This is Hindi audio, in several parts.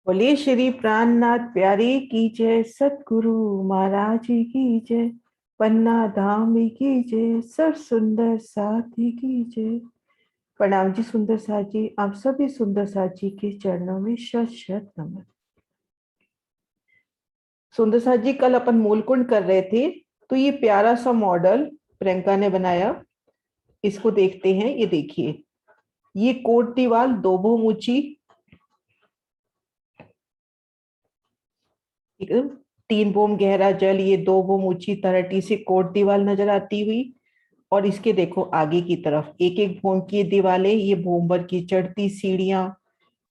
बोले श्री प्राणनाथ प्यारे की जय, सतगुरु महाराज की जय, पन्ना धाम की जय, सब सुंदर साथी की जय। प्रणाम जी सुंदर साथ जी, आप सभी सुंदर साथ जी के चरणों में शत शत नमन। सुंदर साथ जी, कल अपन मूलकुंड कर रहे थे, तो ये प्यारा सा मॉडल प्रियंका ने बनाया, इसको देखते हैं। ये देखिए, ये कोट दीवार दो भूम ऊंची, तीन बोम गहरा जल, ये दो बोम ऊंची तरटी से कोट दीवार नजर आती हुई। और इसके देखो आगे की तरफ एक एक भूम की दीवारें, ये भूमवर की चढ़ती सीढ़ियां,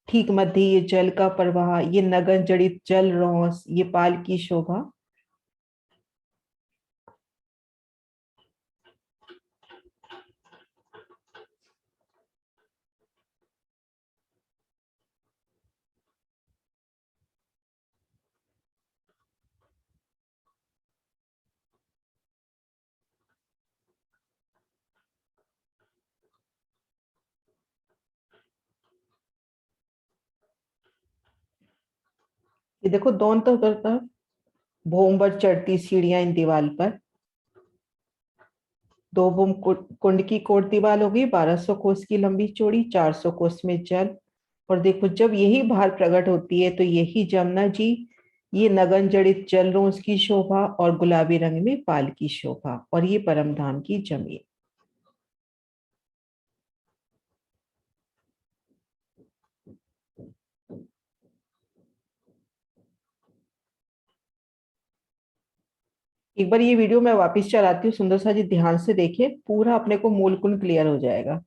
ठीक मध्य ये जल का प्रवाह, ये नगन जड़ित जल रोस, ये पाल की शोभा। ये देखो दोनों तरफ भूमवर चढ़ती सीढ़ियां इन दीवार पर। दो भूम कुंड की कोट दीवार होगी 1200 कोस की लंबी चौड़ी, 400 कोस में जल। और देखो जब यही भार प्रकट होती है तो यही जमुना जी, ये नगन जड़ित जल रोज की शोभा और गुलाबी रंग में पाल की शोभा, और ये परम धाम की जमीन। एक बार ये वीडियो मैं वापस चलाती हूँ, सुंदर सा जी ध्यान से देखिए, पूरा अपने को मूल कुंड क्लियर हो जाएगा।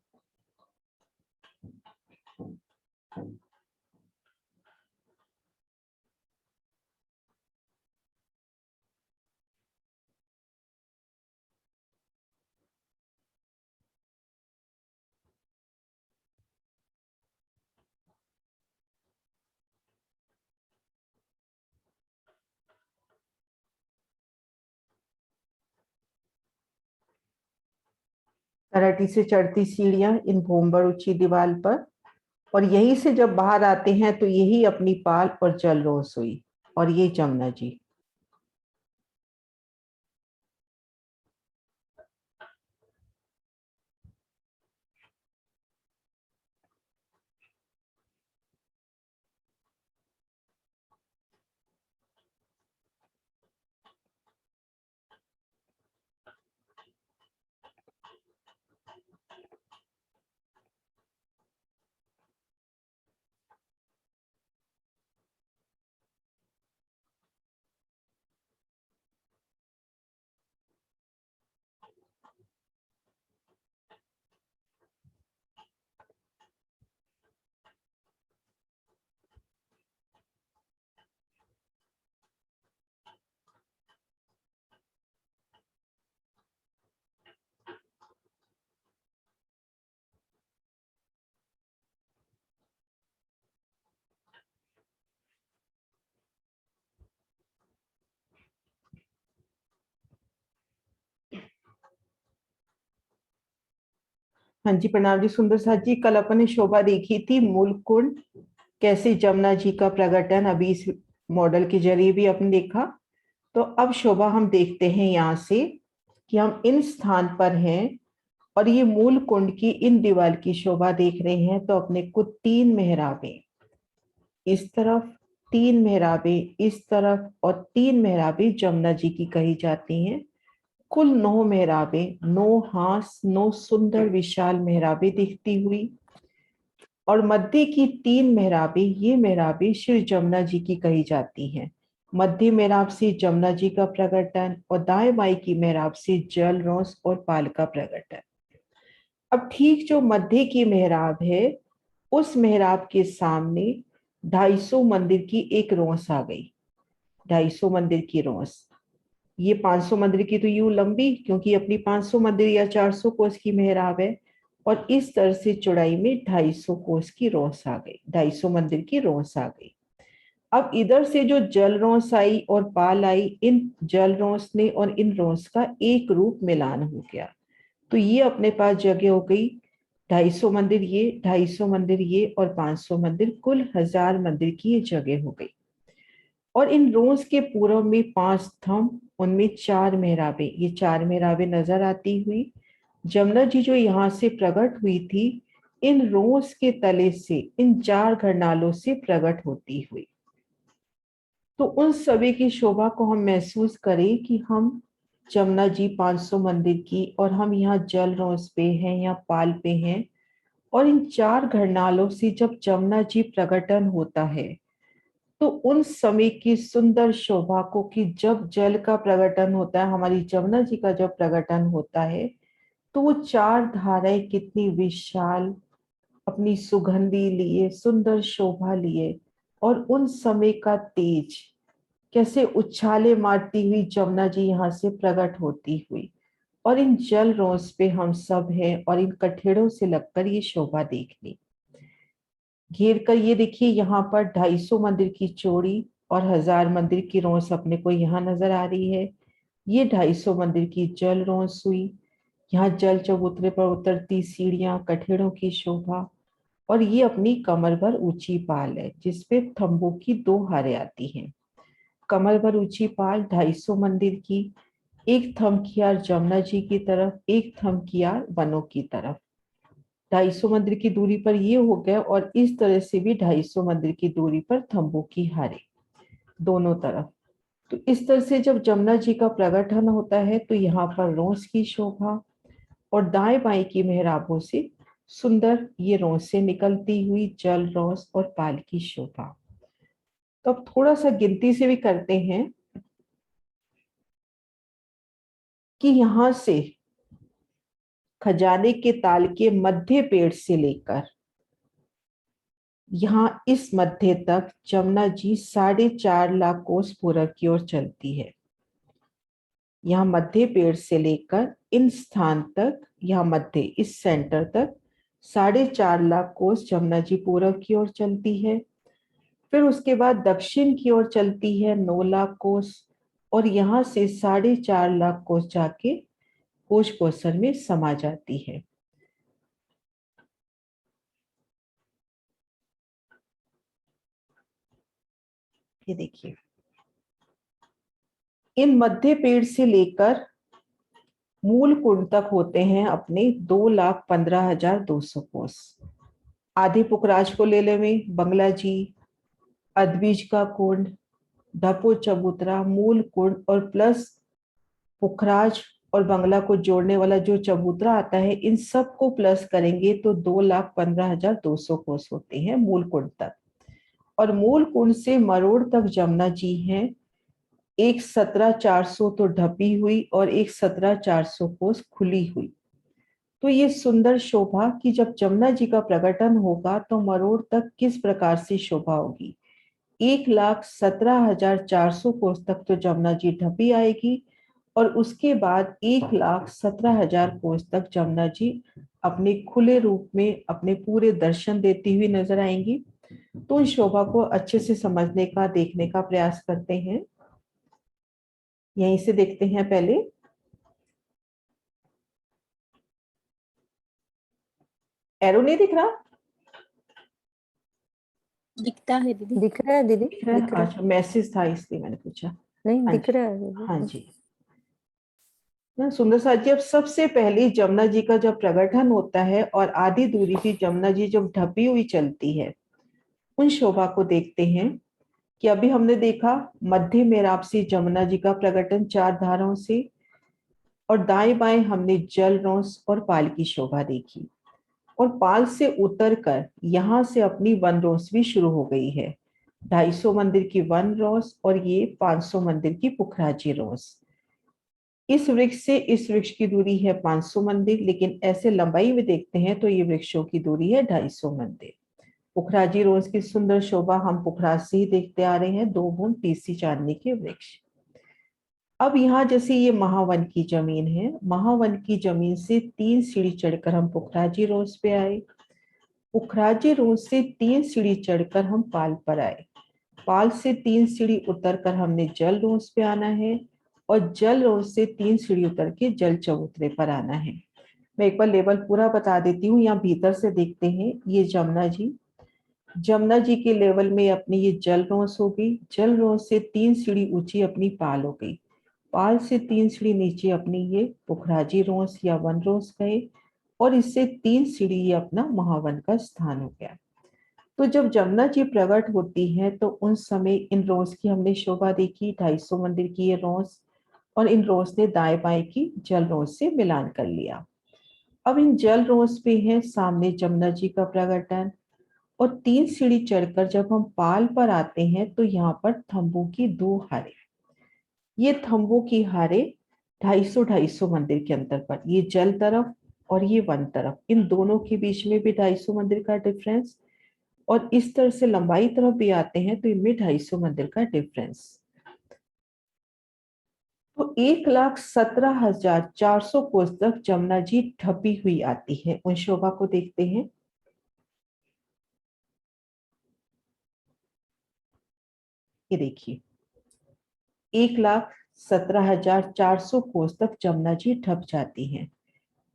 कराटी से चढ़ती सीढ़ियां इन भूमबर ऊंची दीवार पर, और यहीं से जब बाहर आते हैं तो यही अपनी पाल और जल रोस हुई, और ये जमुना जी। हाँ जी प्रणाम जी सुंदर साथ जी, कल अपन ने शोभा देखी थी मूल कुंड, कैसे जमुना जी का प्रकटन अभी इस मॉडल के जरिए भी अपन देखा। तो अब शोभा हम देखते हैं यहाँ से कि हम इन स्थान पर हैं, और ये मूल कुंड की इन दीवार की शोभा देख रहे हैं। तो अपने को तीन मेहराबें इस तरफ, तीन मेहराबें इस तरफ, और तीन मेहराबें जमुना जी की कही जाती हैं। कुल 9 मेहराबें, 9 हास, 9 सुंदर विशाल मेहराबें दिखती हुई। और मध्य की तीन मेहराबें, ये मेहराबें श्री जमुना जी की कही जाती हैं। मध्य मेहराब से जमुना जी का प्रकटन, और दाएं बाएं की मेहराब से जल रोस और पाल का प्रकटन। अब ठीक जो मध्य की मेहराब है, उस मेहराब के सामने 250 मंदिर की एक रोस आ गई। 250 मंदिर की रोस, ये 500 मंदिर की तो यूं लंबी, क्योंकि अपनी 500 मंदिर या 400 कोस की मेहराब है। और इस तरह से चौड़ाई में 250 कोस की रोस आ गई, 250 मंदिर की रोस आ गई। अब इधर से जो जल रोस आई और पाल आई, इन जल रोस ने और इन रोस का एक रूप मिलान हो गया। तो ये अपने पास जगह हो गई 250 मंदिर ये, 250 मंदिर ये और 500 मंदिर, कुल 1000 मंदिर की ये जगह हो गई। और इन रोज के पूर्व में 5 स्तंभ, उनमें 4 मेहराबें, ये 4 मेहराबें नजर आती हुई। जमुना जी जो यहाँ से प्रकट हुई थी, इन रोज के तले से, इन 4 घरनालों से प्रकट होती हुई। तो उन सभी की शोभा को हम महसूस करें कि हम जमुना जी 500 मंदिर की, और हम यहाँ जल रोज पे हैं, यहाँ पाल पे हैं, और इन 4 घरनालों से जब जमुना जी प्रकटन होता है, तो उन समय की सुंदर शोभा को, कि जब जल का प्रकटन होता है, हमारी जमुना जी का जब प्रकटन होता है, तो वो 4 धाराएं कितनी विशाल, अपनी सुगंधी लिए, सुंदर शोभा लिए, और उन समय का तेज कैसे उछाले मारती हुई जमुना जी यहाँ से प्रकट होती हुई। और इन जल रोज पे हम सब हैं, और इन कठेड़ों से लगकर ये शोभा देखनी। घेर कर ये देखिए, यहाँ पर 250 मंदिर की चौड़ी और 1000 मंदिर की रोस अपने को यहाँ नजर आ रही है। ये 250 मंदिर की जल रोस हुई। यहाँ जल चबूतरे पर उतरती सीढ़ियां, कठेड़ों की शोभा, और ये अपनी कमर भर ऊंची पाल है, जिसपे थंबों की 2 हारें आती हैं। कमर भर ऊंची पाल 250 मंदिर की, एक थंब की यार जमुना जी की तरफ, एक थंब की यार वनों की तरफ। 250 मंदिर की दूरी पर ये हो गया, और इस तरह से भी 250 मंदिर की दूरी पर थंबों की हारे दोनों तरफ। तो इस तरह से जब जमुना जी का प्रगटन होता है, तो यहाँ पर रोस की शोभा, और दाएं बाएं की मेहराबों से सुंदर ये रोस से निकलती हुई जल रोस और पाल की शोभा। तो अब थोड़ा सा गिनती से भी करते हैं कि यहाँ से खजाने के ताल के मध्य पेड़ से लेकर यहाँ इस मध्य तक जमुना जी 4.5 लाख कोस पूरब की ओर चलती है। यहाँ मध्य पेड़ से लेकर इन स्थान तक, यहाँ मध्य इस सेंटर तक 4.5 लाख कोस जमुना जी पूरब की ओर चलती है। फिर उसके बाद दक्षिण की ओर चलती है 9 लाख कोस, और यहाँ से 4.5 लाख कोस जाके कोश कोसर में समा जाती है। ये देखिए, इन मध्य पेड़ से लेकर मूल कुंड तक होते हैं अपने 2,15,200 कोस। आधे पुखराज को ले लें, बंगला जी, अदबीज का कुंड, ढपो चबूतरा, मूल कुंड, और प्लस पुखराज और बंगला को जोड़ने वाला जो चबूतरा आता है, इन सब को प्लस करेंगे तो 2,15,200 कोस होते हैं मूल कुंड तक। और मूल कुंड से मरोड़ तक जमुना जी हैं, एक 17,400 तो ढपी हुई और एक 17,400 कोस खुली हुई। तो ये सुंदर शोभा कि जब जमुना जी का प्रकटन होगा तो मरोड़ तक किस प्रकार से शोभा होगी। 1,17,400 कोस तक तो जमुना जी ढपी आएगी, और उसके बाद 1,17,000 कोस तक जमुना जी अपने खुले रूप में अपने पूरे दर्शन देती हुई नजर आएंगी। तो इस शोभा को अच्छे से समझने का, देखने का प्रयास करते हैं। यहीं से देखते हैं पहले। एरो नहीं दिख रहा? दिखता है दीदी। दिख रहा है दीदी, दिख रहा है? दिख रहा है। अच्छा, मैसेज था इसलिए मैंने पूछा। नहीं हाँ दिख जी, रहा है दीदी। हाँ जी। सुंदर साथ जी, अब सबसे पहले जमुना जी का जब प्रगटन होता है और आधी दूरी की जमुना जी जब ढपी हुई चलती है, उन शोभा को देखते हैं। कि अभी हमने देखा मध्य मेराब से जमुना जी का प्रगटन 4 धाराओं से, और दाएं बाएं हमने जल रोस और पाल की शोभा देखी। और पाल से उतरकर यहाँ से अपनी वन रोस भी शुरू हो गई है। 250 मंदिर की वन रोस, और ये 500 मंदिर की पुखराजी रोस। इस वृक्ष से इस वृक्ष की दूरी है 500 मंदिर, लेकिन ऐसे लंबाई में देखते हैं तो ये वृक्षों की दूरी है 250 मंदिर। पुखराजी रोज की सुंदर शोभा हम पुखराज से ही देखते आ रहे हैं, 2 बूंद तीसरी चांदनी के वृक्ष। अब यहाँ जैसे ये महावन की जमीन है, महावन की जमीन से 3 सीढ़ी चढ़कर हम पुखराजी रोज पे आए। पुखराजी रोज से 3 सीढ़ी चढ़कर हम पाल पर आए। पाल से 3 सीढ़ी उतरकर हमने जल रोज पे आना है, और जल रोज से 3 सीढ़ी उतर के जल चबूतरे पर आना है। मैं एक बार लेवल पूरा बता देती हूँ। यहाँ भीतर से देखते हैं, ये जमुना जी, जमुना जी के लेवल में अपनी ये जल रोस हो गई, जल रोस से 3 सीढ़ी ऊंची अपनी पाल हो गई, पाल से 3 सीढ़ी नीचे अपनी ये पुखराजी रोस या वन रोस गए, और इससे 3 सीढ़ी ये अपना महावन का स्थान हो गया। तो जब जमुना जी प्रकट होती है तो उन समय इन रोज की हमने शोभा देखी, 250 मंदिर की ये रोज, और इन रोज ने दाएं बाएं की जल रोज से मिलान कर लिया। अब इन जल रोज पे है सामने जमुना जी का प्रकटन, और 3 सीढ़ी चढ़कर जब हम पाल पर आते हैं तो यहाँ पर थंबों की 2 हारे, ये थंबों की हारे 250 मंदिर के अंतर पर, ये जल तरफ और ये वन तरफ, इन दोनों के बीच में भी 250 मंदिर का डिफरेंस, और इस तरह से लंबाई तरफ भी आते हैं तो इनमें 250 मंदिर का डिफरेंस। तो 1,17,400 कोस तक जमुना जी ढपी हुई आती है। उन शोभा को देखते हैं। ये देखिए, 1,17,400 कोस तक जमुना जी ढप जाती हैं।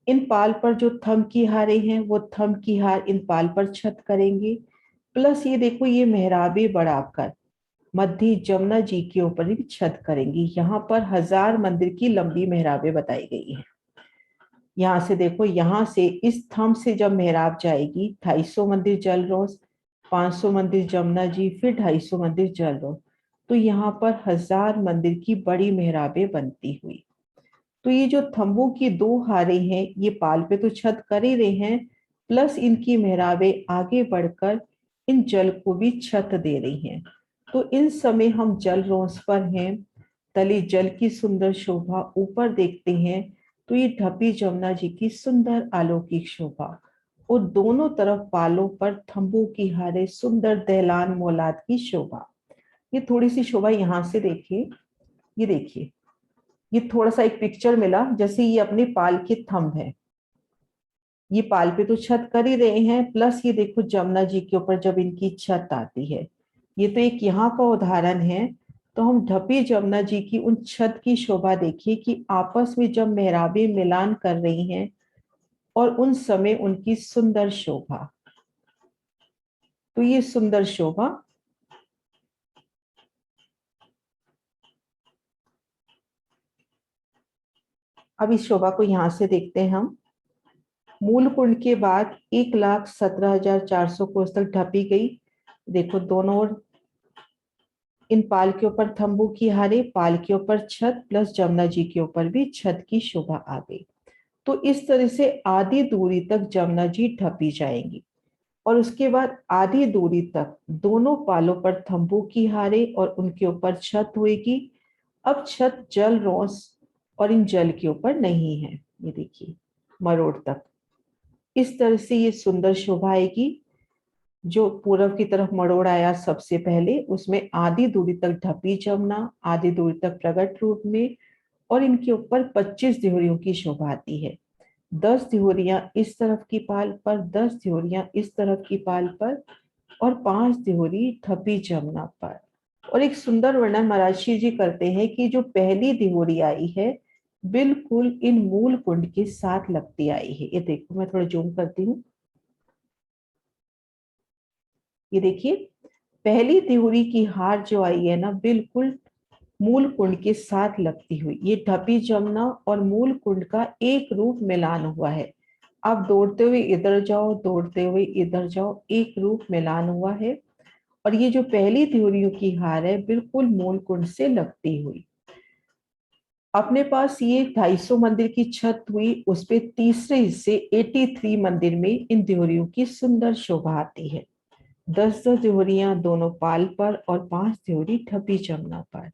इन पाल पर जो थम की हारे हैं वो थम की हार इन पाल पर छत करेंगे, प्लस ये देखो ये मेहराबे बढ़ाकर मध्य जमुना जी के ऊपर भी छत करेंगी। यहाँ पर 1000 मंदिर की लंबी मेहराबे बताई गई है। यहाँ से देखो, यहाँ से इस थम से जब मेहराब जाएगी, 250 मंदिर जल रोज, 500 मंदिर जमुना जी, फिर 250 मंदिर जल रोज, तो यहाँ पर 1000 मंदिर की बड़ी मेहराबे बनती हुई। तो ये जो थंबों की 2 हारे हैं ये पाल पे तो छत कर ही रहे हैं, प्लस इनकी मेहराबे आगे बढ़कर इन जल को भी छत दे रही हैं। तो इन समय हम जल रोस पर हैं, तले जल की सुंदर शोभा, ऊपर देखते हैं तो ये ढपी जमुना जी की सुंदर अलौकिक शोभा, और दोनों तरफ पालों पर थंबों की हारे सुंदर दहलान मौलाद की शोभा। ये थोड़ी सी शोभा यहाँ से देखिए, ये देखिए, ये थोड़ा सा एक पिक्चर मिला, जैसे ये अपने पाल के थंब है, ये पाल पे तो छत कर ही रहे हैं, प्लस ये देखो जमुना जी के ऊपर जब इनकी छत आती है, ये तो एक यहाँ का उदाहरण है। तो हम ढपी जमुना जी की उन छत की शोभा देखिए कि आपस में जब मेहराबे मिलान कर रही हैं, और उन समय उनकी सुंदर शोभा, तो ये सुंदर शोभा। अब इस शोभा को यहाँ से देखते हैं हम। मूल कुंड के बाद 1,17,400 कोस तक ढपी गई, देखो दोनों ओर इन पाल के ऊपर थंबू की हारे, पाल के ऊपर छत, प्लस जमुना जी के ऊपर भी छत की शोभा आ गई। तो इस तरह से आधी दूरी तक जमुना जी ढपी जाएंगी, और उसके बाद आधी दूरी तक दोनों पालों पर थंबू की हारे और उनके ऊपर छत होगी। अब छत जल रोस और इन जल के ऊपर नहीं है, ये देखिए मरोड़ तक इस तरह से ये सुंदर शोभा आएगी। जो पूरब की तरफ मरोड़ आया सबसे पहले, उसमें आधी दूरी तक ढपी जमुना, आधी दूरी तक प्रगट रूप में, और इनके ऊपर 25 दिहोरियों की शोभा आती है। 10 दिहोरियां इस तरफ की पाल पर, 10 दिहोरियां इस तरफ की पाल पर, और 5 दिहोरी ढपी जमुना पर। और एक सुंदर वर्णन महाराज जी करते हैं कि जो पहली दिहोरी आई है बिल्कुल इन मूल कुंड के साथ लगती आई है। ये देखो, मैं थोड़ा जूम करती हूँ, ये देखिए पहली तिहुरी की हार जो आई है ना, बिल्कुल मूल कुंड के साथ लगती हुई, ये ढपी जमुना और मूल कुंड का एक रूप मिलान हुआ है। आप दौड़ते हुए इधर जाओ, दौड़ते हुए इधर जाओ, एक रूप मिलान हुआ है। और ये जो पहली तिहुरियों की हार है बिल्कुल मूल कुंड से लगती हुई। अपने पास ये 250 मंदिर की छत हुई, उस पे तीसरे हिस्से 83 मंदिर में इन तिहुरियों की सुंदर शोभा आती है। 10-10 त्योहरियां दोनों पाल पर और 5 त्योहरी ढपी जमुना पर।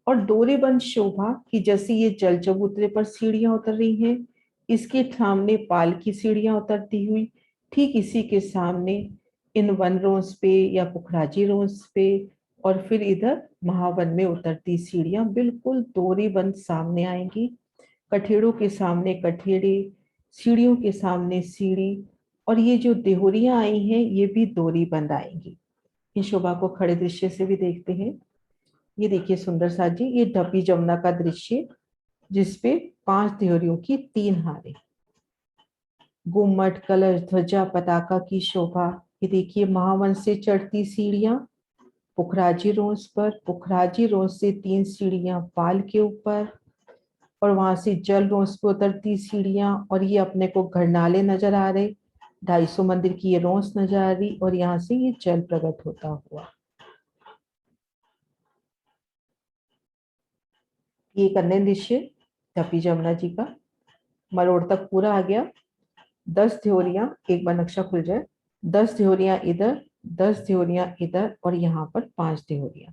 और डोरेबंद शोभा की जैसे ये जल चबूतरे पर सीढ़ियां उतर रही हैं, इसके सामने पाल की सीढ़ियां उतरती हुई, ठीक इसी के सामने इन वन रोज पे या पुखराजी रोज पे, और फिर इधर महावन में उतरती सीढ़ियां बिल्कुल डोरेबंद सामने आएंगी। कठेड़ों के सामने कठेड़े, सीढ़ियों के सामने सीढ़ी, और ये जो देहोरियां आई हैं ये भी दोरी बंद आएंगी। इन शोभा को खड़े दृश्य से भी देखते हैं। ये देखिए सुंदर सा जी, ये ढपी जमुना का दृश्य जिसपे 5 देहोरियों की 3 हारें। गुम्मट, कलश, ध्वजा, पताका की शोभा। ये देखिए महावन से चढ़ती सीढ़ियां पुखराजी रोज पर, पुखराजी रोज से 3 सीढ़ियां पाल के ऊपर, और वहां से जल रोज पे उतरती सीढ़ियां, और ये अपने को घरनाले नजर आ रहे, 250 मंदिर की ये रोज नजर आ रही, और यहाँ से ये जल प्रकट होता हुआ। ये कन्या दृश्य तपी जमुना जी का, मरोड़ तक पूरा आ गया। 10 ध्योरियां, एक बार नक्शा खुल जाए, 10 ध्योरियां इधर, 10 ध्योरियां इधर, और यहाँ पर 5 ध्योरियां।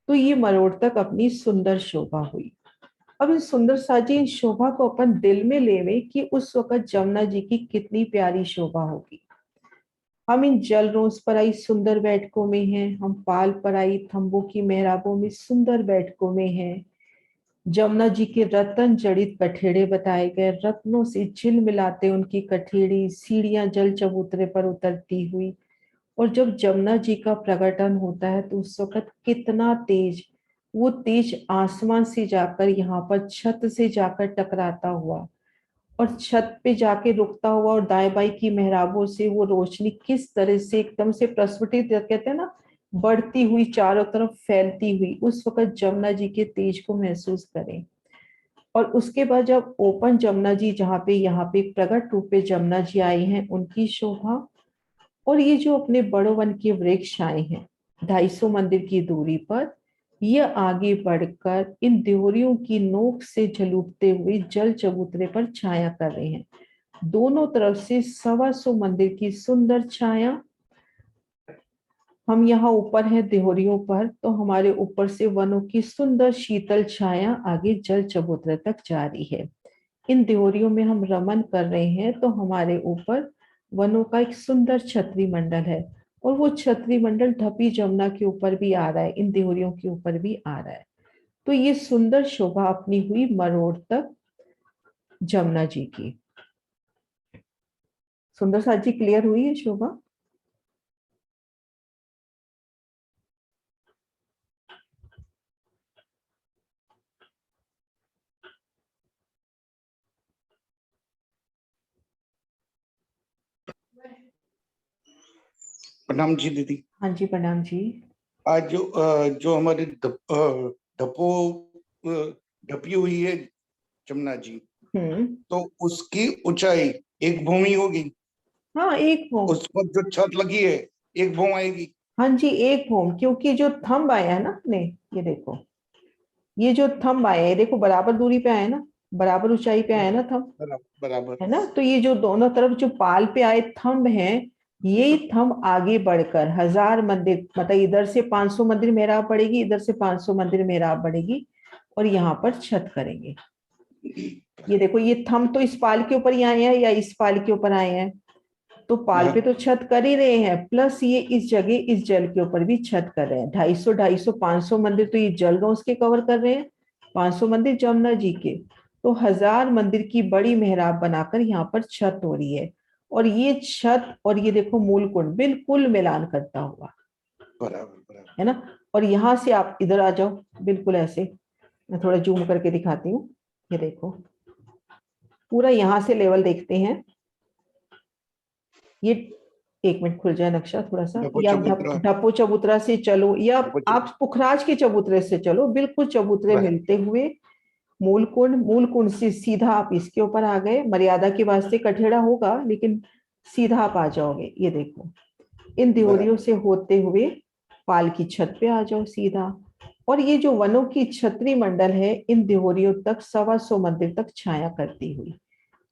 तो ये मरोड़ तक अपनी सुंदर शोभा हुई। अब इन सुंदर साजी इन शोभा को अपन दिल में लेवे कि उस वक्त जमुना जी की कितनी प्यारी शोभा होगी। हम इन जल रोज पर आई सुंदर बैठकों में हैं, हम पाल पर आई थंबों की मेहराबों में सुंदर बैठकों में हैं। जमुना जी के रतन जड़ित कठेड़े बताए गए, रत्नों से झिल मिलाते उनकी कठेड़ी सीढ़ियां जल चबूतरे पर उतरती हुई। और जब जमुना जी का प्रकटन होता है तो उस वक्त कितना तेज, वो तेज आसमान से जाकर यहाँ पर छत से जाकर टकराता हुआ, और छत पे जाके रुकता हुआ, और दाएं बाएं की मेहराबों से वो रोशनी किस तरह से एकदम से प्रस्फुटित, कहते हैं ना, बढ़ती हुई चारों तरफ फैलती हुई, उस वक्त जमुना जी के तेज को महसूस करें। और उसके बाद जब ओपन जमुना जी, जहाँ पे यहाँ पे प्रकट रूप में जमुना जी आई हैं, उनकी शोभा। और ये जो अपने बड़ो वन के वृक्ष आए हैं 250 मंदिर की दूरी पर, ये आगे बढ़कर इन देहरियों की नोक से झलूटते हुए जल चबूतरे पर छाया कर रहे हैं। दोनों तरफ से 125 मंदिर की सुंदर छाया। हम यहाँ ऊपर हैं देहरियों पर, तो हमारे ऊपर से वनों की सुंदर शीतल छाया आगे जल चबूतरे तक जा रही है। इन देहरियों में हम रमन कर रहे हैं, तो हमारे ऊपर वनों का एक सुंदर छतरी मंडल है, और वो छतरी मंडल ढपी जमुना के ऊपर भी आ रहा है, इन देहरियों के ऊपर भी आ रहा है। तो ये सुंदर शोभा अपनी हुई मरोड़ तक जमुना जी की। सुंदर साथ जी, क्लियर हुई है शोभा? प्रणाम जी दीदी। हाँ जी, प्रणाम जी। आज जो हमारी ढपो ढपी हुई है जमुना जी, तो उसकी ऊंचाई एक भूमि होगी। हाँ, एक भूम। उस पर जो छत लगी है एक भूम आएगी। हाँ जी, एक भूम, क्योंकि जो थंब आया है ना अपने, ये देखो, ये जो थंब आया है, देखो बराबर दूरी पे आया ना, बराबर ऊंचाई पे आया ना थंब, बराबर है ना। तो ये जो दोनों तरफ जो पाल पे आए थंब हैं, ये थंब आगे बढ़कर 1000 मंदिर, मतलब इधर से 500 मंदिर मेहराब बढ़ेगी, इधर से 500 मंदिर मेहराब बढ़ेगी, और यहाँ पर छत करेंगे। ये देखो, ये थंब तो इस पाल के ऊपर ही आए हैं या इस पाल के ऊपर आए हैं, तो पाल पे तो छत कर ही रहे हैं, प्लस ये इस जगह इस जल के ऊपर भी छत कर रहे हैं। 250 500 मंदिर तो ये जल रोज के कवर कर रहे हैं, 500 मंदिर जमुना जी के, तो 1000 मंदिर की बड़ी मेहराब बनाकर यहाँ पर छत हो रही है। और ये छत, और ये देखो मूल कुंड बिल्कुल मिलान करता हुआ, बराबर है ना। और यहाँ से आप इधर आ जाओ, बिल्कुल ऐसे, मैं थोड़ा जूम करके दिखाती हूँ। ये देखो, पूरा यहाँ से लेवल देखते हैं। ये, एक मिनट खुल जाए नक्शा थोड़ा सा, ढपो या चबूतरा। ढपो चबूतरा से चलो, या ढपो आप पुखराज के चबूतरे से चलो, बिल्कुल चबूतरे बराबर मिलते हुए मूलकुंड, मूलकुंड से सीधा आप इसके ऊपर आ गए। मर्यादा के वास्ते कठेड़ा होगा, लेकिन सीधा आप आ जाओगे। ये देखो, इन देहरियों बराबर से होते हुए पाल की छत पे आ जाओ सीधा, और ये जो वनों की छतरी मंडल है, इन देहरियों तक 125 मंदिर तक छाया करती हुई।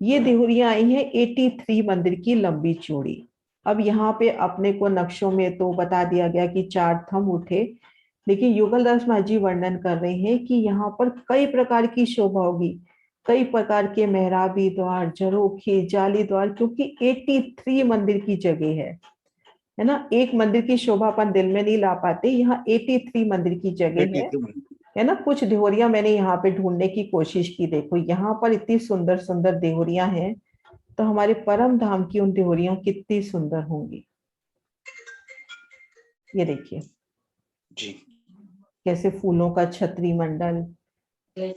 ये देहरियां आई हैं 83 मंदिर की लंबी चौड़ी। अब यहाँ पे अपने को नक्शों में तो बता दिया गया कि 4 थंब उठे, लेकिन युगलदास माझी वर्णन कर रहे हैं कि यहाँ पर कई प्रकार की शोभा होगी, कई प्रकार के मेहराबी द्वार, झरोखे, जाली द्वार, क्योंकि 83 मंदिर की जगह है ना। एक मंदिर की शोभा अपन दिल में नहीं ला पाते, यहाँ 83 मंदिर की जगह है ना। कुछ देहरियां मैंने यहाँ पे ढूंढने की कोशिश की, देखो यहाँ पर इतनी सुंदर सुंदर देहरियां हैं, तो हमारे परम धाम की उन देहरियों कितनी सुंदर होंगी। ये देखिए जी। कैसे फूलों का छतरी मंडल, ये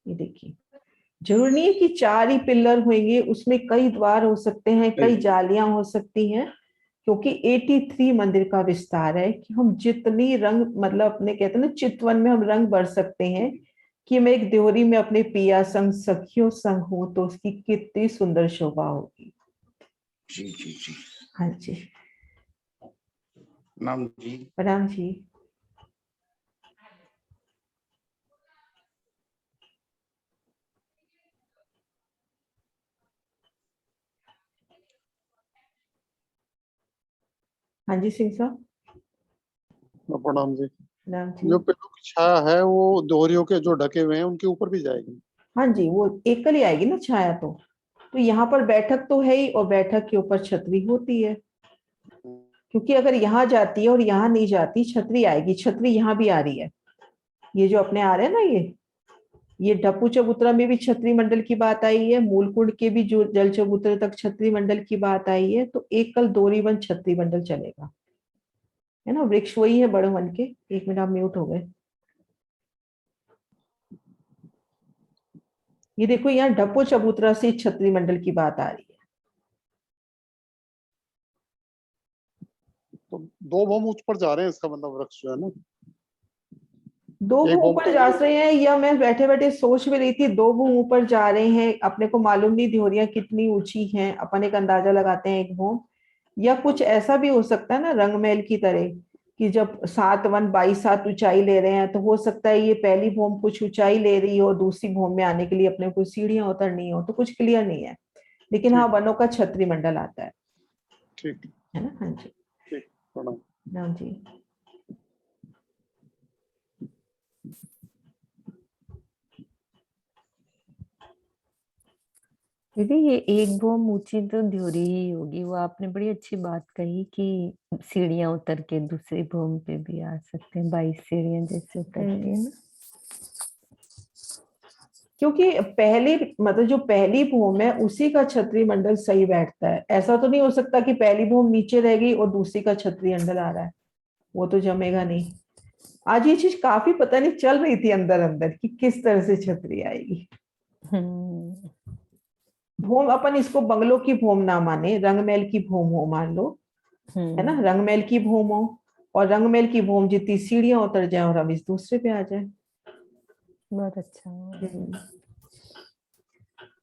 देखिए जरूरी नहीं है कि 4 ही पिलर होंगे, उसमें कई द्वार हो सकते हैं, कई जालियां हो सकती हैं, क्योंकि 83 मंदिर का विस्तार है कि हम जितनी रंग मतलब अपने कहते हैं ना चितवन में हम रंग भर सकते हैं कि मैं एक देवरी में अपने पिया संग सखियों संग हूं तो उसकी कितनी सुंदर शोभा होगी। जी जी जी। हाँ जी। नाम जी। प्रणाम जी। हाँ जी सिंह साहब। प्रणाम जी। प्रणाम जी। जो पेड़ों की छाया है वो दोहरियों के जो ढके हुए हैं उनके ऊपर भी जाएगी। हाँ जी, वो एकल ही आएगी ना छाया तो यहाँ पर बैठक तो है ही, और बैठक के ऊपर छतरी होती है, क्योंकि अगर यहाँ जाती है और यहाँ नहीं जाती छतरी आएगी। छतरी यहाँ भी आ रही है, ये जो अपने आ रहे हैं ना, ये डप्पू चबूतरा में भी छतरी मंडल की बात आई है, मूलकुंड के भी जो जल चबूतरे तक छतरी मंडल की बात आई है, तो एक कल दोरीवन छतरी मंडल चलेगा, है ना। वृक्ष वही है बड़े वन के। एक मिनट आप म्यूट हो गए। ये देखो यहाँ डप्पू चबूतरा से छतरी मंडल की बात आ रही है। तो दो भौम ऊंच पर जा रहे हैं, इसका मतलब वृक्ष जो है ना। दो एक वो भौम ऊपर तो जा रहे हैं, या मैं बैठे बैठे सोच भी रही थी दो वो ऊपर जा रहे हैं, अपने को मालूम नहीं ध्योरियां कितनी ऊंची हैं, अपन एक अंदाजा लगाते हैं एक भूम। या कुछ ऐसा भी हो सकता है ना रंगमहल की तरह, कि जब 7 1 22 7 ऊंचाई ले रहे हैं, तो हो सकता है ये पहली भूम कुछ ऊंचाई ले रही हो, दूसरी भूम में आने के लिए अपने को सीढ़ियां उतरनी हो, तो कुछ क्लियर नहीं है। लेकिन हाँ, ठीक वनों का छतरी मंडल आता ठीक है ना। हाँ जी। ठीक। प्रणाम। राम जी। दीदी ये एक बॉम ऊंची तो ध्योरी ही होगी। वो आपने बड़ी अच्छी बात कही कि सीढ़ियां उतर के दूसरी बॉम पे भी आ सकते हैं, 22 सीढ़ियां जैसे उतरती है ना। क्योंकि पहली मतलब जो पहली भूम है उसी का छतरी मंडल सही बैठता है। ऐसा तो नहीं हो सकता कि पहली भूम नीचे रह गई और दूसरी का छतरी मंडल आ रहा है, वो तो जमेगा नहीं। आज ये चीज काफी पता नहीं चल रही थी अंदर अंदर कि किस तरह से छतरी आएगी। हम्म। भूम अपन इसको बंगलों की भूम ना माने, रंगमहल की भूम हो मान लो, है ना। रंगमहल की भूम हो, और रंगमहल की भूम जितनी सीढ़ियां उतर जाए और हम इस दूसरे पे आ जाए। बहुत अच्छा।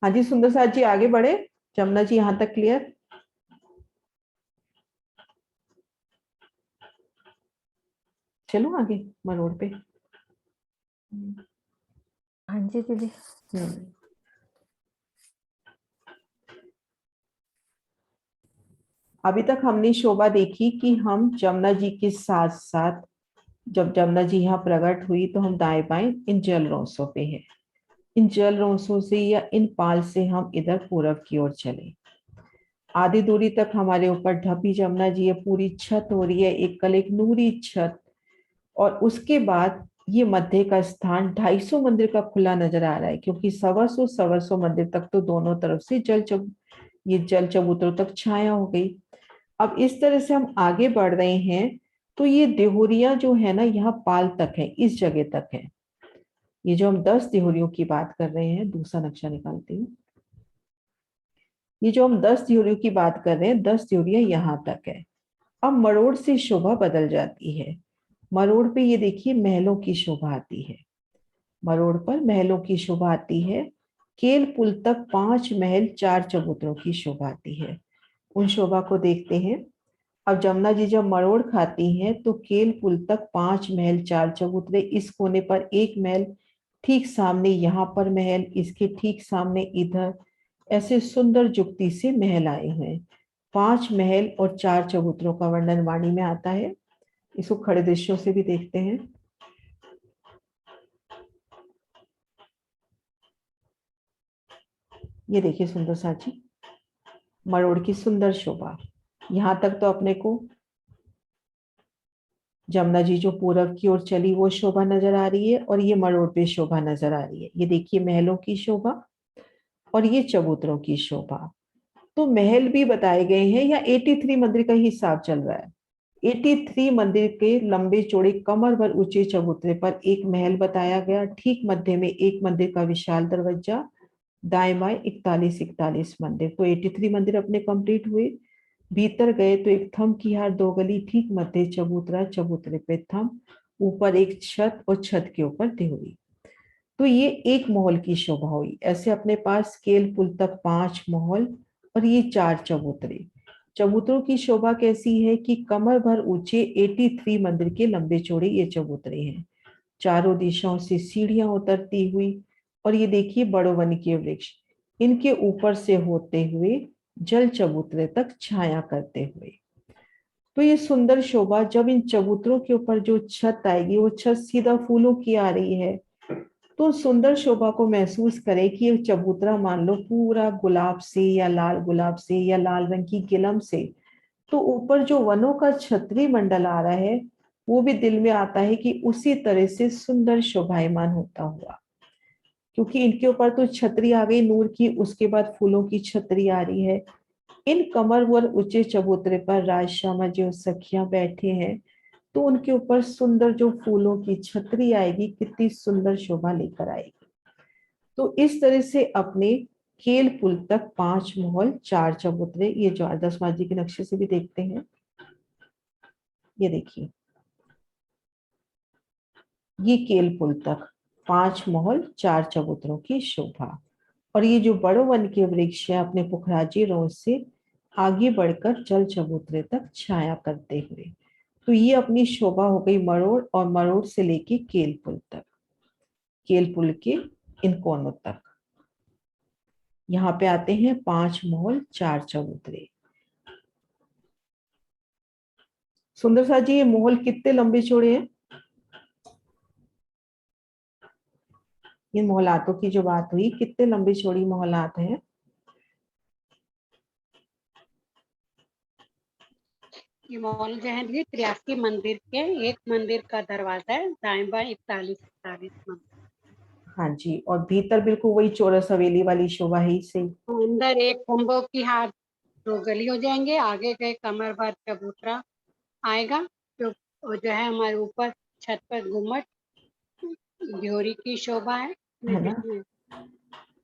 हाँ जी सुंदर साथ जी, आगे बढ़े। जमुना जी यहाँ तक क्लियर। चलो आगे मरोड़ पे। हाँ जी दीदी। अभी तक हमने शोभा देखी कि हम जमुना जी के साथ साथ, जब जमुना जी यहाँ प्रकट हुई तो हम दाएं बाएं इन जल रोंसों पे हैं। इन जल रोंसों से या इन पाल से हम इधर पूरब की ओर चले। आधी दूरी तक हमारे ऊपर ढपी जमुना जी है, पूरी छत हो रही है, एक कल एक नूरी छत। और उसके बाद ये मध्य का स्थान 250 मंदिर का खुला नजर आ रहा है, क्योंकि 125 मंदिर तक तो दोनों तरफ से ये जल चबूतरों तक छाया हो गई। अब इस तरह से हम आगे बढ़ रहे हैं, तो ये देहुरिया जो है ना यहाँ पाल तक है, इस जगह तक है। ये जो हम 10 देहुरियों की बात कर रहे हैं, दूसरा नक्शा निकालती हूँ। ये जो हम 10 देहुरियों की बात कर रहे हैं, 10 देहुरिया यहाँ तक है। अब मरोड़ से शोभा बदल जाती है। मरोड़ पे ये देखिए महलों की शोभा आती है। मरोड़ पर महलों की शोभा आती है। केल पुल तक 5 महल 4 चबूतरों की शोभा आती है। उन शोभा को देखते हैं। अब जमुना जी जब मरोड़ खाती हैं तो केल पुल तक 5 महल 4 चबूतरे, इस कोने पर एक महल, ठीक सामने यहाँ पर महल, इसके ठीक सामने इधर, ऐसे सुंदर जुक्ति से महल आए हुए हैं। 5 महल और 4 चबूतरों का वर्णन वाणी में आता है। इसको खड़े दृश्यों से भी देखते हैं। ये देखिए सुंदर साची, मरोड़ की सुंदर शोभा। यहां तक तो अपने को जमुना जी जो पूरब की ओर चली वो शोभा नजर आ रही है, और ये मरोड़ पे शोभा नजर आ रही है। ये देखिए महलों की शोभा और ये चबूतरों की शोभा। तो महल भी बताए गए हैं, या 83 मंदिर का ही हिसाब चल रहा है। 83 मंदिर के लंबे चौड़े कमर भर ऊंचे चबूतरे पर एक महल बताया गया, ठीक मध्य में एक मंदिर का विशाल दरवाजा, दाएं बाएं 41 मंदिर। तो 83 मंदिर अपने कंप्लीट हुए। भीतर गए तो एक थंब की हार, 2 गली, ठीक मध्य चबूतरा, चबूतरे पे थंब, ऊपर एक छत और छत के ऊपर देवरी। तो ये एक महल की शोभा हुई। ऐसे अपने पास केल पुल तक 5 महल और ये 4 चबूतरे। चबूतरों की शोभा कैसी है कि कमर भर ऊंचे 83 मंदिर के लंबे चौड़े ये चबूतरे हैं। चारों दिशाओं से सीढ़ियां उतरती हुई, और ये देखिए बड़ो वन के वृक्ष इनके ऊपर से होते हुए जल चबूतरे तक छाया करते हुए। तो ये सुंदर शोभा, जब इन चबूतरों के ऊपर जो छत आएगी वो छत सीधा फूलों की आ रही है, तो उस सुंदर शोभा को महसूस करें कि ये चबूतरा मान लो पूरा गुलाब से या लाल गुलाब से या लाल रंग की गिलम से, तो ऊपर जो वनों का छतरी मंडल आ रहा है वो भी दिल में आता है कि उसी तरह से सुंदर शोभायमान होता हुआ। क्योंकि इनके ऊपर तो छतरी आ गई नूर की, उसके बाद फूलों की छतरी आ रही है। इन कमर वर ऊंचे चबूतरे पर राजश्यामा जो सखियां बैठे हैं, तो उनके ऊपर सुंदर जो फूलों की छतरी आएगी, कितनी सुंदर शोभा लेकर आएगी। तो इस तरह से अपने केल पुल तक 5 महल 4 चबूतरे, ये जो 10 जी के नक्शे से भी देखते हैं। ये देखिए, ये केल पुल तक 5 महल 4 चबूतरों की शोभा। और ये जो बड़ो वन के वृक्ष है अपने पुखराजी रोड से आगे बढ़कर जल चबूतरे तक छाया करते हुए। तो ये अपनी शोभा हो गई मरोड़, और मरोड़ से लेके केल पुल तक, केल पुल के इन कोनों तक। यहाँ पे आते हैं 5 महल 4 चबूतरे। सुंदर सा जी, ये महल कितने लंबे चौड़े हैं? इन मोहलातों की जो बात हुई, कितने लंबी चौड़ी मोहलात हैं? ये मॉल जो है ये 83 मंदिर के एक मंदिर का दरवाजा है, दाएं बाएं 41 मंदिर। हाँ जी, और भीतर बिल्कुल वही चौरस हवेली वाली शोभा है इसे। अंदर एक खम्भों की हाथ 2 गली हो जाएंगे, आगे गए कमर भर चबूतरा आएगा, जो जो है हमारे ऊपर छत पर घुमट ड्योरी की शोभा है, है ना? जिसमें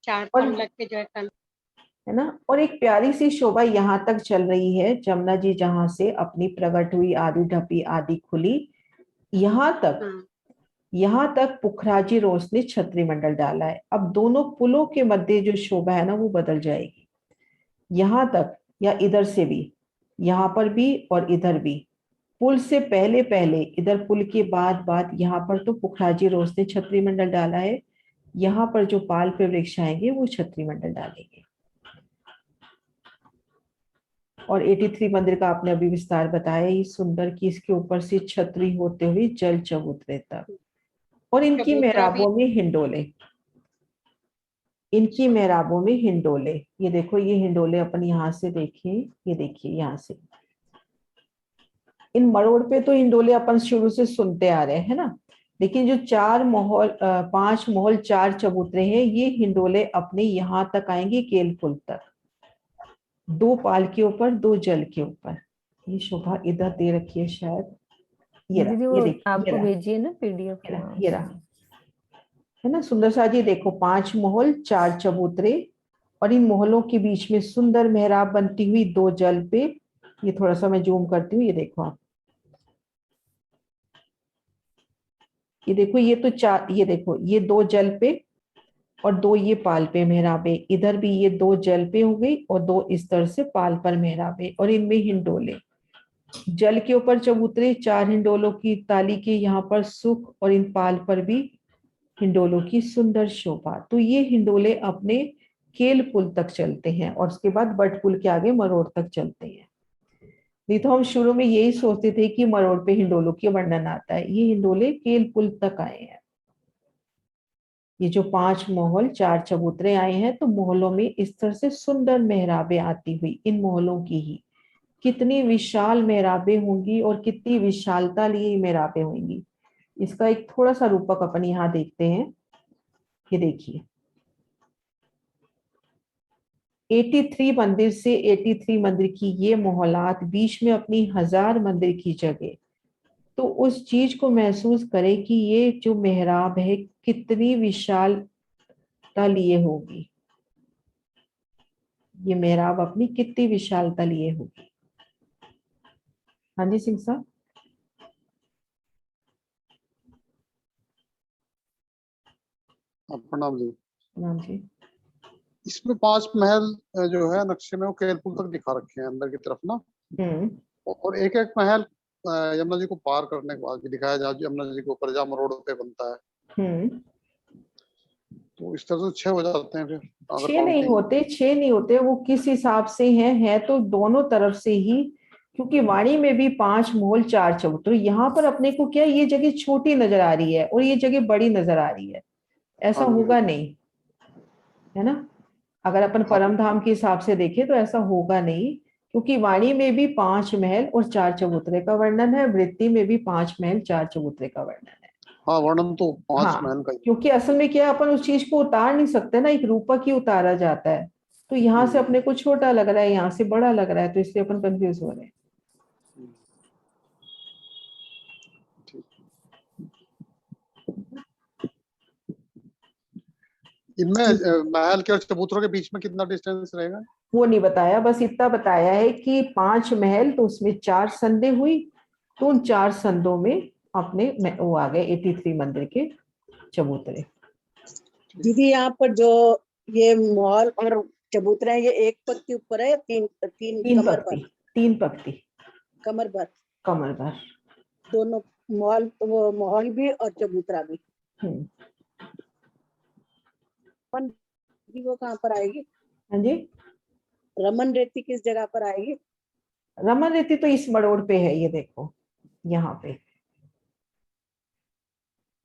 4 और थंब लग के जो है कल है ना, और एक प्यारी सी शोभा यहाँ तक चल रही है, जमुना जी जहां से अपनी प्रकट हुई, आदि ढपी आदि खुली, यहाँ तक, हाँ यहाँ तक पुखराजी रोस ने छतरी मंडल डाला है। अब दोनों पुलों के मध्य जो शोभा है ना वो बदल जाएगी। यहाँ तक या इधर से भी, यहाँ पर भी और इधर भी, पुल से पहले पहले इधर, पुल के बाद बाद यहाँ पर तो पुखराजी रोस ने छतरी मंडल डाला है। यहाँ पर जो पाल पे वृक्ष आएंगे वो छतरी मंडल डालेंगे। और 83 मंदिर का आपने अभी विस्तार बताया, ये सुंदर की इसके ऊपर से छतरी होते हुए जल चबूतरे तक, और इनकी चबूतरा भी मेहराबों में हिंडोले, इनकी मेहराबों में हिंडोले। ये देखो, ये हिंडोले अपन यहाँ से देखें, ये देखिए यहाँ से, इन मरोड़ पे तो हिंडोले अपन शुरू से सुनते आ रहे हैं ना, लेकिन जो 5 महल 4 चबूतरे हैं, ये हिंडोले अपने यहाँ तक आएंगे केल पुल तक, 2 पाल के ऊपर 2 जल के ऊपर। ये शोभा इधर दे रखी है शायद, ये रहा, दीदी वो ये देखिए, ये आपको रहा, भेजिए ना पीडीएफ, ये रहा, हाँ ये रहा, उसमें। है ना? सुंदर सा जी देखो, 5 महल 4 चबूतरे, और इन महलों के बीच में सुंदर मेहराब बनती हुई 2 जल पे। ये थोड़ा सा मैं जूम करती हूँ, ये देखो आप, ये देखो, ये तो 4, ये देखो, ये 2 जल पे और 2 ये पाल पे मेहराबे, इधर भी ये 2 जल पे हो गई और 2 इस तरह से पाल पर मेहराबे, और इनमें हिंडोले, जल के ऊपर चबूतरे, 4 हिंडोलों की ताली के यहाँ पर सुख, और इन पाल पर भी हिंडोलों की सुंदर शोभा। तो ये हिंडोले अपने केल पुल तक चलते हैं, और उसके बाद बट पुल के आगे मरोड़ तक चलते हैं। नहीं तो हम शुरू में यही सोचते थे कि मरोड़ पे हिंडोलों के वर्णन आता है, ये हिंडोले केल पुल तक आए हैं। ये जो 5 महल 4 चबूतरे आए हैं, तो महलों में इस तरह से सुंदर मेहराबें आती हुई, इन महलों की ही कितनी विशाल मेहराबें होंगी और कितनी विशालता लिए मेहराबें होंगी। इसका एक थोड़ा सा रूपक अपन यहाँ देखते हैं। ये देखिए, 83 मंदिर से 83 मंदिर की ये मोहलात, बीच में अपनी 1000 मंदिर की जगह, तो उस चीज को महसूस करें कि ये जो मेहराब है कितनी विशालता लिए होगी। ये मेहराब अपनी कितनी विशालता लिए होगी। हाँ जी सिंह साहब। प्रणाम जी। नाम जी। इसमें 5 महल जो है नक्शे में वो केरपुल तक दिखा रखे हैं अंदर की तरफ ना। हम्म। और एक एक महल यमुना जी को पार करने के बाद भी दिखाया जहाँ यमुना जी के ऊपर जहाँ रोड पे बनता है। हम्म। तो इस तरह से 6 हो जाते हैं फिर अगर छह नहीं काउंटिंग। होते, छह नहीं होते, वो किस हिसाब से है तो दोनों तरफ से ही। क्योंकि वाणी में भी 5 मोल 4 चबूतरे, यहाँ पर अपने को क्या ये जगह छोटी नजर आ रही है और ये जगह बड़ी नजर आ रही है, ऐसा हाँ जी हाँ होगा जी। नहीं, है ना। अगर अपन हाँ परम धाम के हिसाब से देखें तो ऐसा होगा नहीं। क्योंकि वाणी में भी 5 महल और 4 चबूतरे का वर्णन है, वृत्ति में भी 5 महल 4 चबूतरे का वर्णन है। हाँ, वर्णन तो 5 हाँ, महल का ही है। क्योंकि असल में क्या है, अपन उस चीज को उतार नहीं सकते ना, एक रूपक ही उतारा जाता है। तो यहाँ से हम्म, अपने को छोटा लग रहा है, यहाँ से बड़ा लग रहा है, तो इसलिए अपन कंफ्यूज हो रहे हैं। ठीक। इनमें महल के और चबूतरों के बीच में कितना डिस्टेंस रहेगा? वो नहीं बताया, बस इतना बताया है कि 5 महल तो उसमें 4 संधे हुई, तो उन 4 संधों में अपने वो आ गए 83 मंदिर के चबूतरे। दीदी यहाँ पर जो ये मॉल और चबूतरा है, ये एक पग के ऊपर है या तीन तीन तीन कमर पक्ति, पर? 3 पक्ति, कमर पर कमर भर। दोनों, मॉल वो मॉल भी और चबूतरा भी। हम्म। रमन रेती वो कहाँ पर आएगी? हाँ जी। रमन रेती किस जगह पर आएगी? रमन रेती तो इस मरोड़ पे है, ये देखो यहाँ पे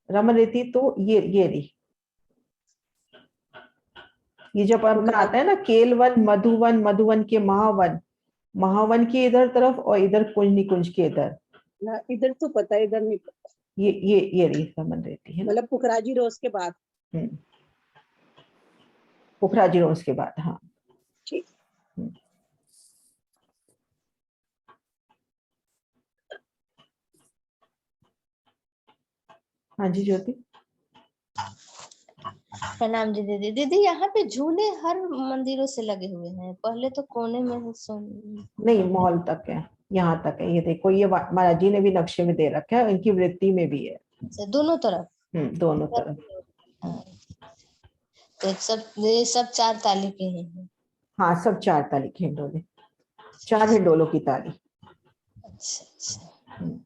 रमन रेती, तो ये रही। ये जब अपना आता है ना केलवन मधुवन, मधुवन के महावन, महावन के इधर तरफ और इधर कुंज निकुंज के इधर, ना इधर तो पता है, इधर नहीं पता। ये रही रमन रेती, है ना। मतलब पुखराजी रोज के बाद। हम्म। पोखराज रोज के बाद, हाँ। ठीक। हम्म। हाँ जी ज्योति। प्रणाम जी दीदी। दीदी यहाँ पे झूले हर मंदिरों से लगे हुए हैं, पहले तो कोने में है नहीं, मॉल तक है, यहाँ तक है, ये देखो, ये महाराज जी ने भी नक्शे में दे रखा है, इनकी वृत्ति में भी है। दोनों तरफ। दोनों तरफ। हाँ, तो ये सब 4 ताले के हैं। हाँ, सब 4 ताली के हिंडोले, 4 हिंडोलों की ताली। अच्छा अच्छा। हम्म।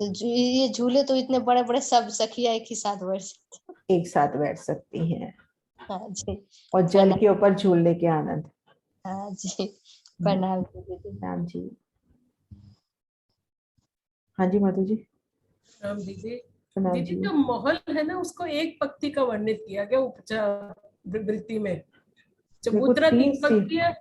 तो ये झूले तो इतने बड़े बड़े, सब सखिया एक ही साथ बैठ सकते एक साथ बैठ सकती हैं हैं। हाँ जी। और जल के ऊपर झूलने के आनंद। हाँ जी, प्रणाम जी दीदी। राम जी। हाँ जी माधु जी। राम दीदी। प्रणाम दीदी जी। जो महल है ना, उसको एक पक्ति का वर्णित किया गया वृत्ति में। मेरे को चबूतरा 3 पक्ति है,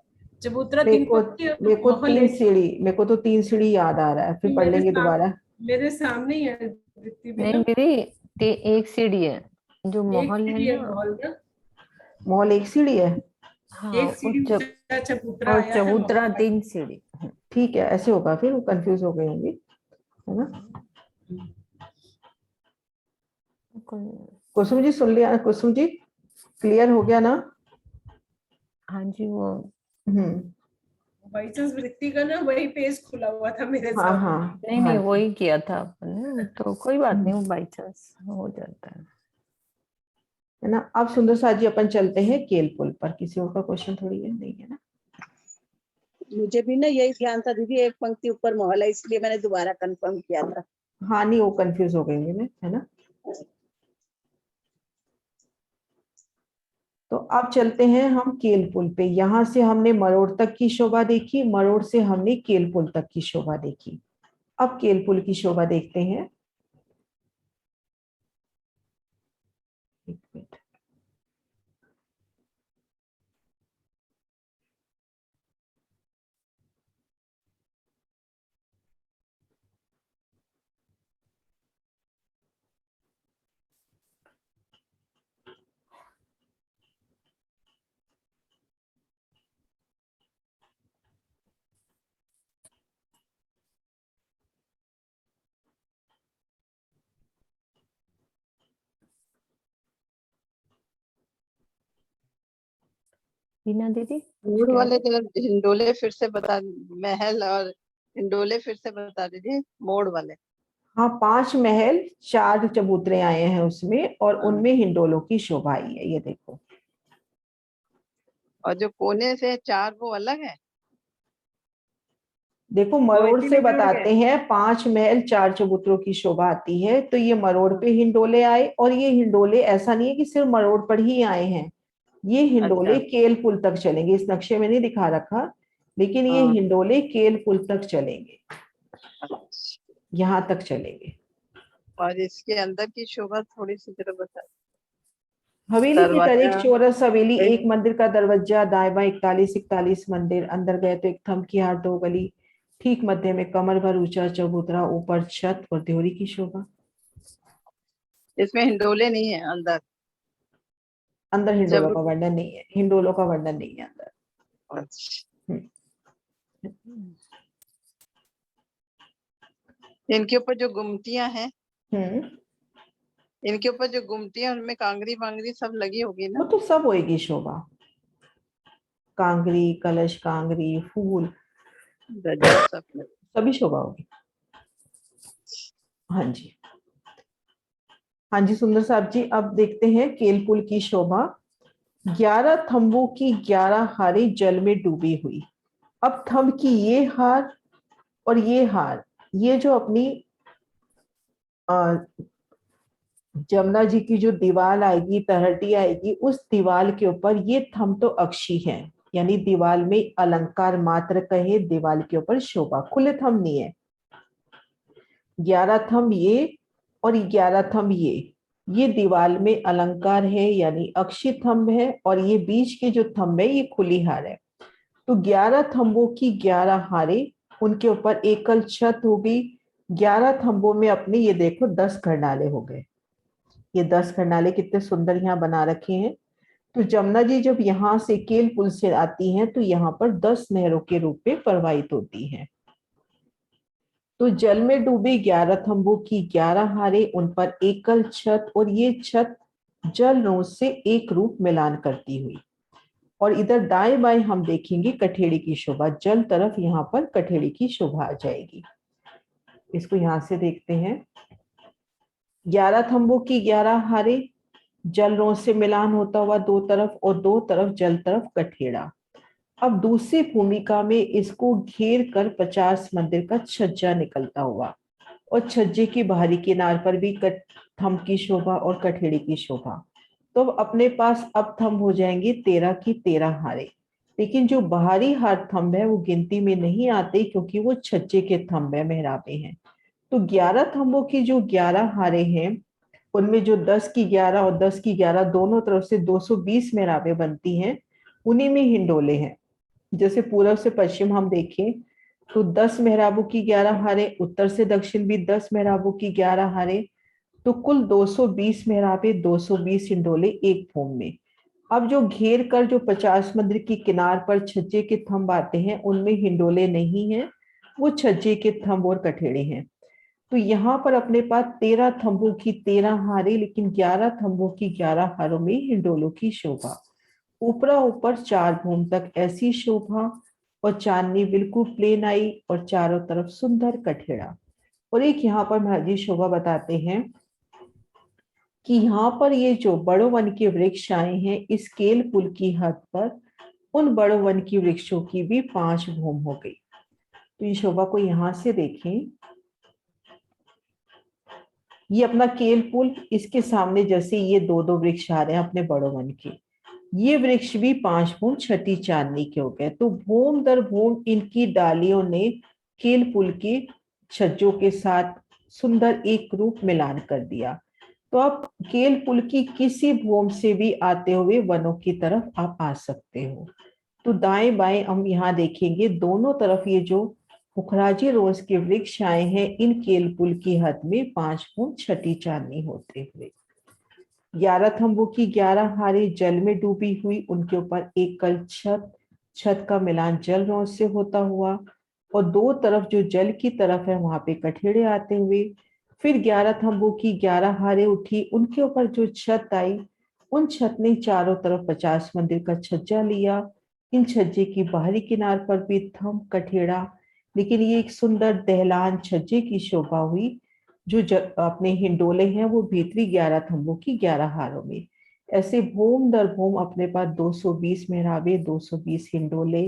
चबूतरा 3 पक्ति है, तो महल एक। मेरे को तो 3 सीढ़ी याद आ रहा है, फिर पढ़ लेंगे दोबारा। मेरे सामने ही है वृत्ति भी नहीं ना। दीदी, एक सीढ़ी है जो एक महल है सीढ़ी है ना। महल ना। मॉल 1 सीढ़ी है हाँ, एक सीढ़ी ऊंचा चबूतरा और आया है चबूतरा महल का। 3 सीढ़ी। ठीक है, ऐसे होगा, फिर वो कंफ्यूज हो गई होंगी, है ना। कुसुम जी सुन लिया, कुसुम जी क्लियर हो गया ना। हाँ जी, वो हम्म। बाई चांस वृत्ति का ना वही पेज खुला हुआ था मेरे हाँ सामने। हाँ। नहीं हाँ नहीं, जी। वही किया था आपने, तो कोई बात नहीं, हम्म। वो बाई चांस हो जाता है। है ना। अब सुंदर साथ जी अपन चलते हैं केल पुल पर, किसी और का क्वेश्चन थोड़ी है, नहीं है ना। मुझे भी ना यही ध्यान था दीदी, एक पंक्ति ऊपर मॉल है, इसलिए मैंने दोबारा कंफर्म किया था। हाँ नहीं, वो कंफ्यूज हो गई मैं, है ना। तो अब चलते हैं हम केल पुल पे। यहां से हमने मरोड़ तक की शोभा देखी, मरोड़ से हमने केल पुल तक की शोभा देखी। अब केल पुल की शोभा देखते हैं। एक मिनट। बीना दीदी कुछ मोड़ कह वाले रहे? जरा हिंडोले फिर से बता, महल और हिंडोले फिर से बता दीजिए, मोड़ वाले। हाँ, 5 महल 4 चबूतरे आए हैं उसमें, और हाँ। उनमें हिंडोलों की शोभा आई है, ये देखो। और जो कोने से 4 वो अलग है? देखो, वो मरोड़ इसी से में जुड़ गए? बताते हैं 5 महल 4 चबूतरों की शोभा आती है, तो ये मरोड़ पे हिंडोले आए, और ये हिंडोले ऐसा नहीं है कि सिर्फ मरोड़ पर ही आए हैं, ये हिंडोले अच्छा। केल पुल तक चलेंगे। इस नक्शे में नहीं दिखा रखा, लेकिन ये हाँ। हिंडोले केल पुल तक चलेंगे, अच्छा। यहाँ तक चलेंगे। और इसके अंदर की शोभा थोड़ी सी जरा बता। हवेली की तरह एक दरवाजा। चौरस हवेली, एक। एक मंदिर का दरवाजा, दाएं बाएं 41 मंदिर, अंदर गए तो एक थम की हार 2 गली, ठीक मध्य में कमर भर ऊंचा चबूतरा, ऊपर छत और देवरी की शोभा। इसमें हिंडोले नहीं है अंदर? अंदर हिंडोलों का जब। वर्णन नहीं है, हिंडोलों का वर्णन नहीं है अंदर। अच्छा। हम्म। इनके ऊपर जो गुमटियां हैं, हम्म। इनके ऊपर जो गुमटियां, उनमें कांगरी वांगरी सब लगी होगी वो ना? तो सब होएगी शोभा, कांगरी, कलश कांगरी, फूल, गजब सब लगी। सभी शोभा होगी। हाँ जी, हाँ जी सुंदर साहब जी, अब देखते हैं केलपुल की शोभा। 11 थंबों की 11 हारें जल में डूबी हुई। अब थंब की ये हार और ये हार, ये जो अपनी जमुना जी की जो दीवार आएगी, तहरटी आएगी, उस दीवार के ऊपर ये थंब तो अक्षी है, यानी दीवार में अलंकार मात्र कहे, दीवार के ऊपर शोभा, खुले थंब नहीं है। 11 थंब ये और 11 थंब ये दीवार में अलंकार है, यानी अक्षी थंब है, और ये बीच के जो थंब है ये खुली हार है। तो 11 थंबों की 11 हारें, उनके ऊपर एकल छत होगी। 11 थंबों में अपने ये देखो 10 खरनाले हो गए। ये 10 खरनाले कितने सुंदर यहाँ बना रखे हैं। तो जमुना जी जब यहाँ से केल पुल से आती हैं तो यहाँ पर 10 नहरों के रूप में प्रवाहित होती हैं। तो जल में डूबे 11 थंबों की 11 हारें, उन पर एकल छत, और ये छत जल रोज से एक रूप मिलान करती हुई। और इधर दाएं बाएं हम देखेंगे कठेड़ी की शोभा, जल तरफ यहाँ पर कठेड़ी की शोभा आ जाएगी। इसको यहाँ से देखते हैं। 11 थंबों की 11 हारें, जल रोज से मिलान होता हुआ दो तरफ, और दो तरफ जल तरफ कठेड़ा। अब दूसरी भूमिका में इसको घेर कर 50 मंदिर का छज्जा निकलता हुआ, और छज्जे की बाहरी किनार पर भी थंब की शोभा और कठेड़ी की शोभा। तो अपने पास अब थंब हो जाएंगे 13 की 13 हारे, लेकिन जो बाहरी हार थंब है वो गिनती में नहीं आते, क्योंकि वो छज्जे के थंब है, मेहराबे हैं। तो 11 थंबों की जो 11 हारे हैं, उनमें जो 10 की 11 और 10 की 11 दोनों तरफ से 220 मेहराबे बनती हैं, उन्हीं में हिंडोले हैं। जैसे पूर्व से पश्चिम हम देखें तो 10 मेहराबों की 11 हारें, उत्तर से दक्षिण भी 10 मेहराबों की 11 हारें, तो कुल 220 मेहराबे, 220 हिंडोले एक भूमि में। अब जो घेर कर जो 50 मंदिर की किनार पर छज्जे के थंब आते हैं, उनमें हिंडोले नहीं है, वो छज्जे के थंब और कठेड़े हैं। तो यहाँ पर अपने पास 13 थंबों की 13 हारें, लेकिन 11 थंबों की 11 हारों में हिंडोलों की शोभा। ऊपरा ऊपर 4 भूम तक ऐसी शोभा, और चांदनी बिल्कुल प्लेन आई, और चारों तरफ सुंदर कठेड़ा। और एक यहाँ पर महाराज शोभा बताते हैं कि यहाँ पर ये जो बड़ो वन के वृक्ष आए हैं इस केल पुल की हद पर, उन बड़ो वन की वृक्षों की भी 5 भूम हो गई। तो ये शोभा को यहाँ से देखें, ये अपना केल पुल, इसके सामने जैसे ये 2-2 वृक्ष आ रहे हैं अपने बड़ो वन के, ये वृक्ष भी 5 भूम छठी चांदनी के हो गए। तो भूम दर भूम इनकी डालियों ने केल पुल के छज्जों के साथ सुंदर एक रूप मिलान कर दिया। तो आप केल पुल की किसी भूम से भी आते हुए वनों की तरफ आप आ सकते हो। तो दाएं बाएं हम यहाँ देखेंगे, दोनों तरफ ये जो पुखराजी रोज के वृक्ष आए हैं, इन केल पुल की हद में 5 भूम छठी चांदनी होते हुए। 11 थंबों की 11 हारें जल में डूबी हुई, उनके ऊपर एकल छत, छत का मिलान जल रोज से होता हुआ, और दो तरफ जो जल की तरफ है वहां पे कठेड़े आते हुए। फिर 11 थंबों की 11 हारें उठी, उनके ऊपर जो छत आई, उन छत ने चारों तरफ 50 मंदिर का छज्जा लिया, इन छज्जे की बाहरी किनार पर भी थंब कठेड़ा, लेकिन ये एक सुंदर दहलान छज्जे की शोभा हुई, जो अपने हिंडोले हैं वो भीतरी 11 थंबों की 11 हारों में। ऐसे भूम दर भूम अपने पास 220 मेहराबे, 220 हिंडोले।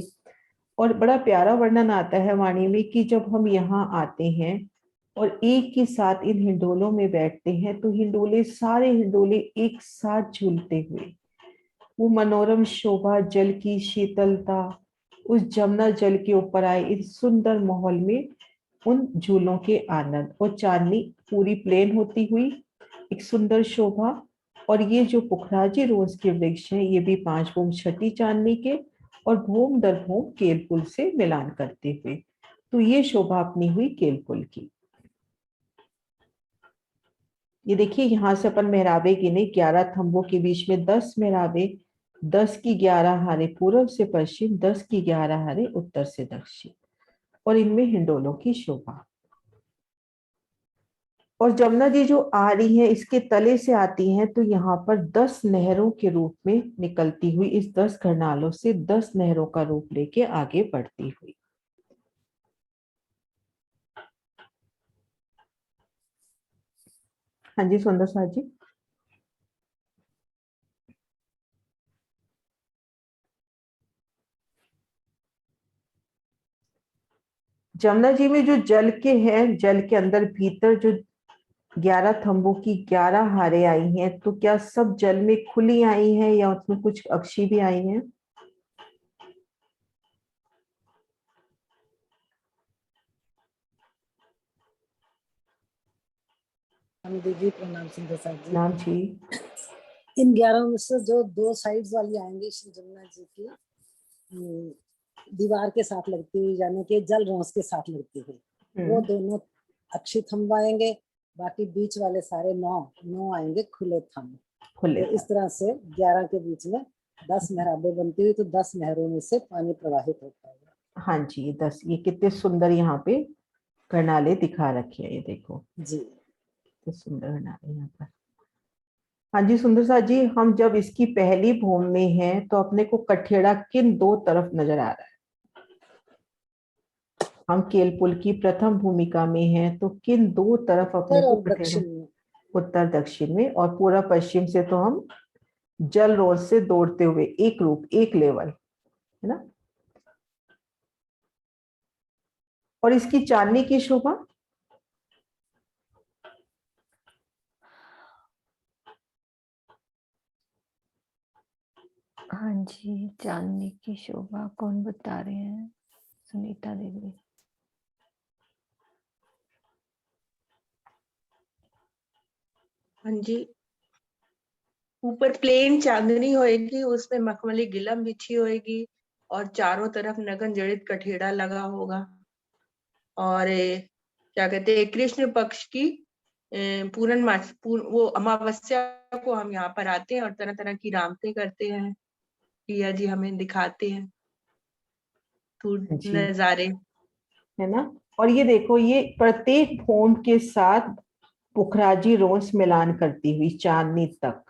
और बड़ा प्यारा वर्णन आता है वाणी में कि जब हम यहाँ आते हैं और एक ही साथ इन हिंडोलों में बैठते हैं तो हिंडोले, सारे हिंडोले एक साथ झूलते हुए, वो मनोरम शोभा, जल की शीतलता, उस जमुना जल के ऊपर आए इस सुंदर माहौल में, उन झूलों के आनंद, और चांदनी पूरी प्लेन होती हुई एक सुंदर शोभा। और ये जो पुखराजी रोज के वृक्ष हैं ये भी 5 भूम छठी चांदनी के और भूम दर भूम केलपुल से मिलान करते हुए। तो ये शोभा अपनी हुई केलपुल की। ये देखिए यहाँ से अपन मेहराबे गिने, 11 थंबों के बीच में 10 मेहराबे, 10 की 11 हारे पूर्व से पश्चिम, 10 की 11 हारे उत्तर से दक्षिण, और इनमें हिंडोलों की शोभा। और जमुना जी जो आ रही है इसके तले से आती हैं तो यहाँ पर 10 नहरों के रूप में निकलती हुई इस 10 घरनालों से 10 नहरों का रूप लेके आगे बढ़ती हुई। हाँ जी सुंदर साथ जी। जमुना जी में जो जल के हैं, जल के अंदर भीतर जो 11 थंबों की 11 हारे आई हैं, तो क्या सब जल में खुली आई हैं या उसमें कुछ अक्षी भी आई हैं? दीदी प्रणाम सुंदर साथ जी। नाम जी। इन 11 में से जो 2 साइड्स वाली आएंगी श्री जमुना जी की दीवार के साथ लगती हुई, यानी कि जल रोंस के साथ लगती हुई, वो दोनों अक्षी थंब आएंगे। बाकी बीच वाले सारे 9 आएंगे खुले थंब। खुले तो इस तरह से 11 के बीच में 10 मेहराबें बनती हुई, तो 10 नहरों में से पानी प्रवाहित होता है। हाँ जी 10। ये कितने सुंदर यहाँ पे करनाले दिखा रखे हैं, ये देखो जी कितने सुंदर करनाले यहाँ पर। हाँ जी सुंदर साथ जी, हम जब इसकी पहली भूमि में हैं तो अपने को कठेड़ा किन 2 तरफ नजर आ रहा है? हम केलपुल की प्रथम भूमिका में हैं तो किन 2 तरफ अपने को कठेड़ा? उत्तर दक्षिण में, और पूरा पश्चिम से तो हम जल रोड से दौड़ते हुए एक रूप, एक लेवल, है ना। और इसकी चांदनी की शोभा, हाँ जी, चांदनी की शोभा कौन बता रहे हैं? सुनीता देवी। हाँ जी, ऊपर प्लेन चांदनी होएगी, उसमें मखमली गिलम बिछी होएगी और चारों तरफ नगन जड़ित कठेड़ा लगा होगा। और क्या कहते हैं, कृष्ण पक्ष की पूर्णमास वो अमावस्या को हम यहाँ पर आते हैं और तरह तरह की रामतें करते हैं। प्रिया जी हमें दिखाते हैं नजारे, है ना। और ये देखो, ये प्रत्येक भूम के साथ पुखराजी रोज मिलान करती हुई चांदनी तक।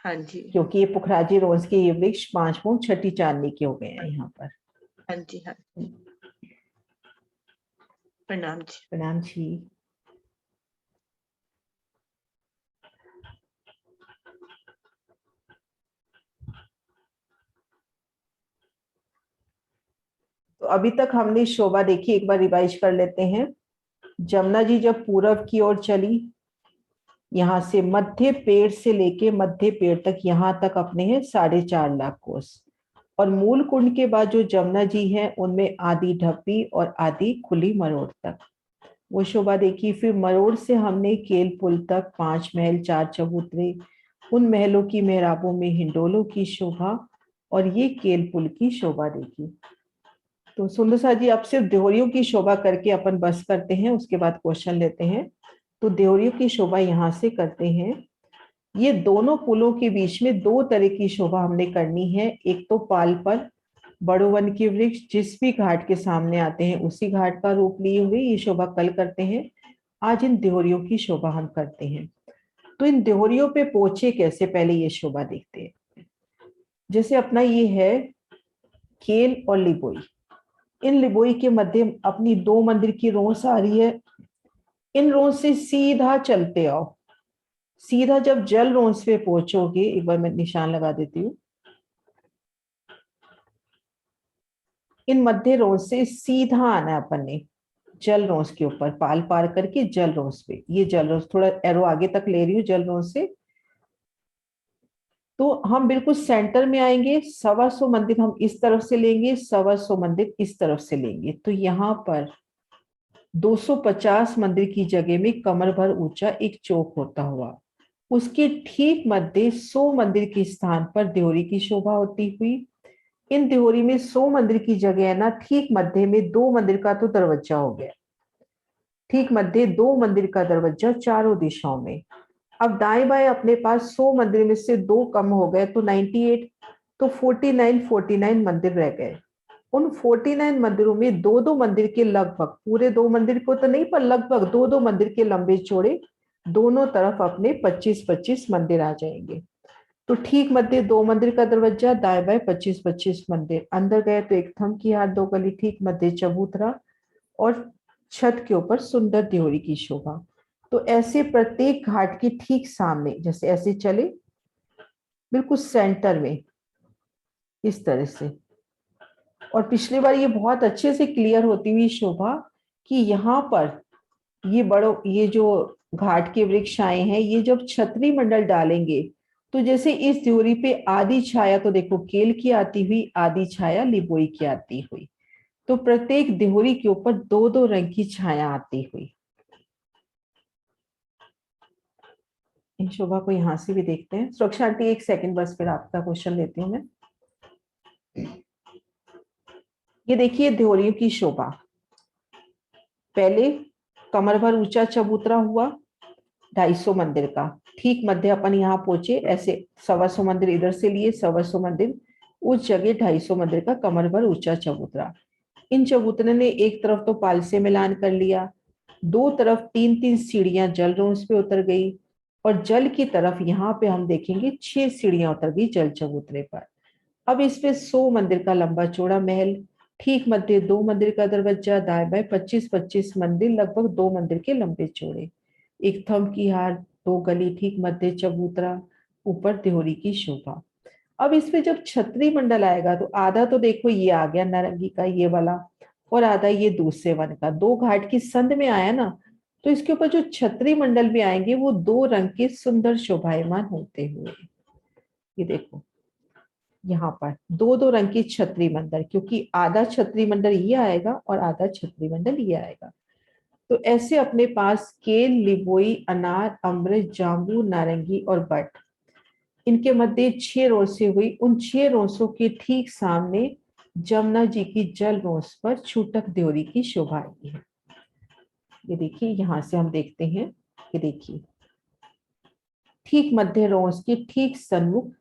हाँ जी, क्योंकि ये पुखराजी रोज के ये वृक्ष 5 भूम छठी चांदनी के हो गए हैं यहाँ पर। हाँ जी, हाँ प्रणाम जी। प्रणाम जी। तो अभी तक हमने शोभा देखी, एक बार रिवाइज कर लेते हैं। जमुना जी जब पूरब की ओर चली, यहाँ से मध्य पेड़ से लेके मध्य पेड़ तक, यहाँ तक अपने हैं 4.5 लाख कोस। और मूल कुंड के बाद जो जमुना जी हैं उनमें आदि ढप्पी और आदि खुली मरोड़ तक वो शोभा देखी। फिर मरोड़ से हमने केल पुल तक 5 महल 4 चबूतरे, उन महलों की मेहराबों में हिंडोलों की शोभा, और ये केल पुल की शोभा देखी। तो सुंदर साथ जी अब सिर्फ देहरियों की शोभा करके अपन बस करते हैं, उसके बाद क्वेश्चन लेते हैं। तो देहरियों की शोभा यहाँ से करते हैं। ये दोनों पुलों के बीच में 2 तरह की शोभा हमने करनी है। एक तो पाल पर बड़ो वन के वृक्ष जिस भी घाट के सामने आते हैं उसी घाट का रूप लिए हुए ये शोभा कल करते हैं। आज इन देहरियों की शोभा हम करते हैं। तो इन देहरियों पे पहुंचे कैसे, पहले ये शोभा देखते हैं। जैसे अपना ये है केल और लिबोई, इन लिबोई के मध्य अपनी 2 मंदिर की रोस आ रही है। इन रोस से सीधा चलते आओ, सीधा जब जल रोस पे पहुंचोगे, एक बार मैं निशान लगा देती हूँ, इन मध्य रोस से सीधा आना है अपन ने जल रोस के ऊपर, पाल पार करके जल रोस पे, ये जल रोस, थोड़ा एरो आगे तक ले रही हूँ जल रोस से, तो हम बिल्कुल सेंटर में आएंगे। 125 मंदिर हम इस तरफ से लेंगे, 125 मंदिर इस तरफ से लेंगे, तो यहाँ पर 250 मंदिर की जगह में कमर भर ऊंचा एक चौक होता हुआ, उसके ठीक मध्य 100 मंदिर के स्थान पर देवरी की शोभा होती हुई। इन देवरी में 100 मंदिर की जगह है ना, ठीक मध्य में 2 मंदिर का तो दरवाजा हो गया, ठीक मध्य 2 मंदिर का दरवाजा चारों दिशाओं में। अब दाएं बाएं अपने पास 100 मंदिर में से 2 कम हो गए तो 98, तो 49 मंदिर रह गए। उन 49 मंदिरों में 2-2 मंदिर के लगभग, पूरे 2 मंदिर को तो नहीं पर लगभग 2-2 मंदिर के लंबे चौड़े दोनों तरफ अपने 25-25 मंदिर आ जाएंगे। तो ठीक मध्य 2 मंदिर का दरवाजा, दाएं बाएं 25-25 मंदिर, अंदर गए तो एक थम की हार 2 गली, ठीक मध्य चबूतरा और छत के ऊपर सुंदर देवरी की शोभा। तो ऐसे प्रत्येक घाट के ठीक सामने, जैसे ऐसे चले बिल्कुल सेंटर में इस तरह से, और पिछली बार ये बहुत अच्छे से क्लियर होती हुई शोभा कि यहाँ पर ये जो घाट के वृक्ष आए हैं, ये जब छतरी मंडल डालेंगे तो जैसे इस देवरी पे आधी छाया तो देखो केल की आती हुई, आधी छाया लिबोई की आती हुई, तो प्रत्येक देवरी के ऊपर 2-2 रंग की छाया आती हुई। इन शोभा को यहां से भी देखते हैं। सुरक्षा आंटी 1 सेकंड बस, फिर आपका क्वेश्चन लेती हूँ मैं। ये देखिए देवरियों की शोभा, पहले कमर भर ऊंचा चबूतरा हुआ 250 मंदिर का, ठीक मध्य अपन यहाँ पहुंचे, ऐसे 125 मंदिर इधर से लिए, 125 मंदिर उस जगह 250 मंदिर का कमर भर ऊंचा चबूतरा। इन चबूतरे ने एक तरफ तो पाल से मिलान कर लिया, 2 तरफ 3-3 सीढ़ियां जल रोस पे उतर गई, और जल की तरफ यहाँ पे हम देखेंगे 6 सीढ़ियां उतर गई जल चबूतरे पर। अब इस पे 100 मंदिर का लंबा चौड़ा महल, ठीक मध्य 2 मंदिर का दरवाजा, दाएं बाएं 25-25 मंदिर लगभग 2 मंदिर के लंबे चौड़े, एक थम की हार 2 गली, ठीक मध्य चबूतरा, ऊपर देवरी की शोभा। अब इस पे जब छतरी मंडल आएगा तो आधा तो देखो ये आ गया नारंगी का ये वाला, और आधा ये दूसरे वन का, 2 घाट की संध में आया ना, तो इसके ऊपर जो छतरी मंडल भी आएंगे वो 2 रंग के सुंदर शोभायमान होते हुए, ये देखो यहाँ पर 2-2 रंग की छतरी मंडल, क्योंकि आधा छतरी मंडल ये आएगा और आधा छतरी मंडल ये आएगा। तो ऐसे अपने पास केल, लिबोई, अनार, अमृत, जाम्बू, नारंगी और बट, इनके मध्य 6 रोसें हुई। उन 6 रोसों के ठीक सामने जमुना जी की जल रोस पर छूटक देवरी की शोभा आई है। ये देखिए यहां से हम देखते हैं, ये देखिए ठीक मध्य रोस के ठीक सन्मुख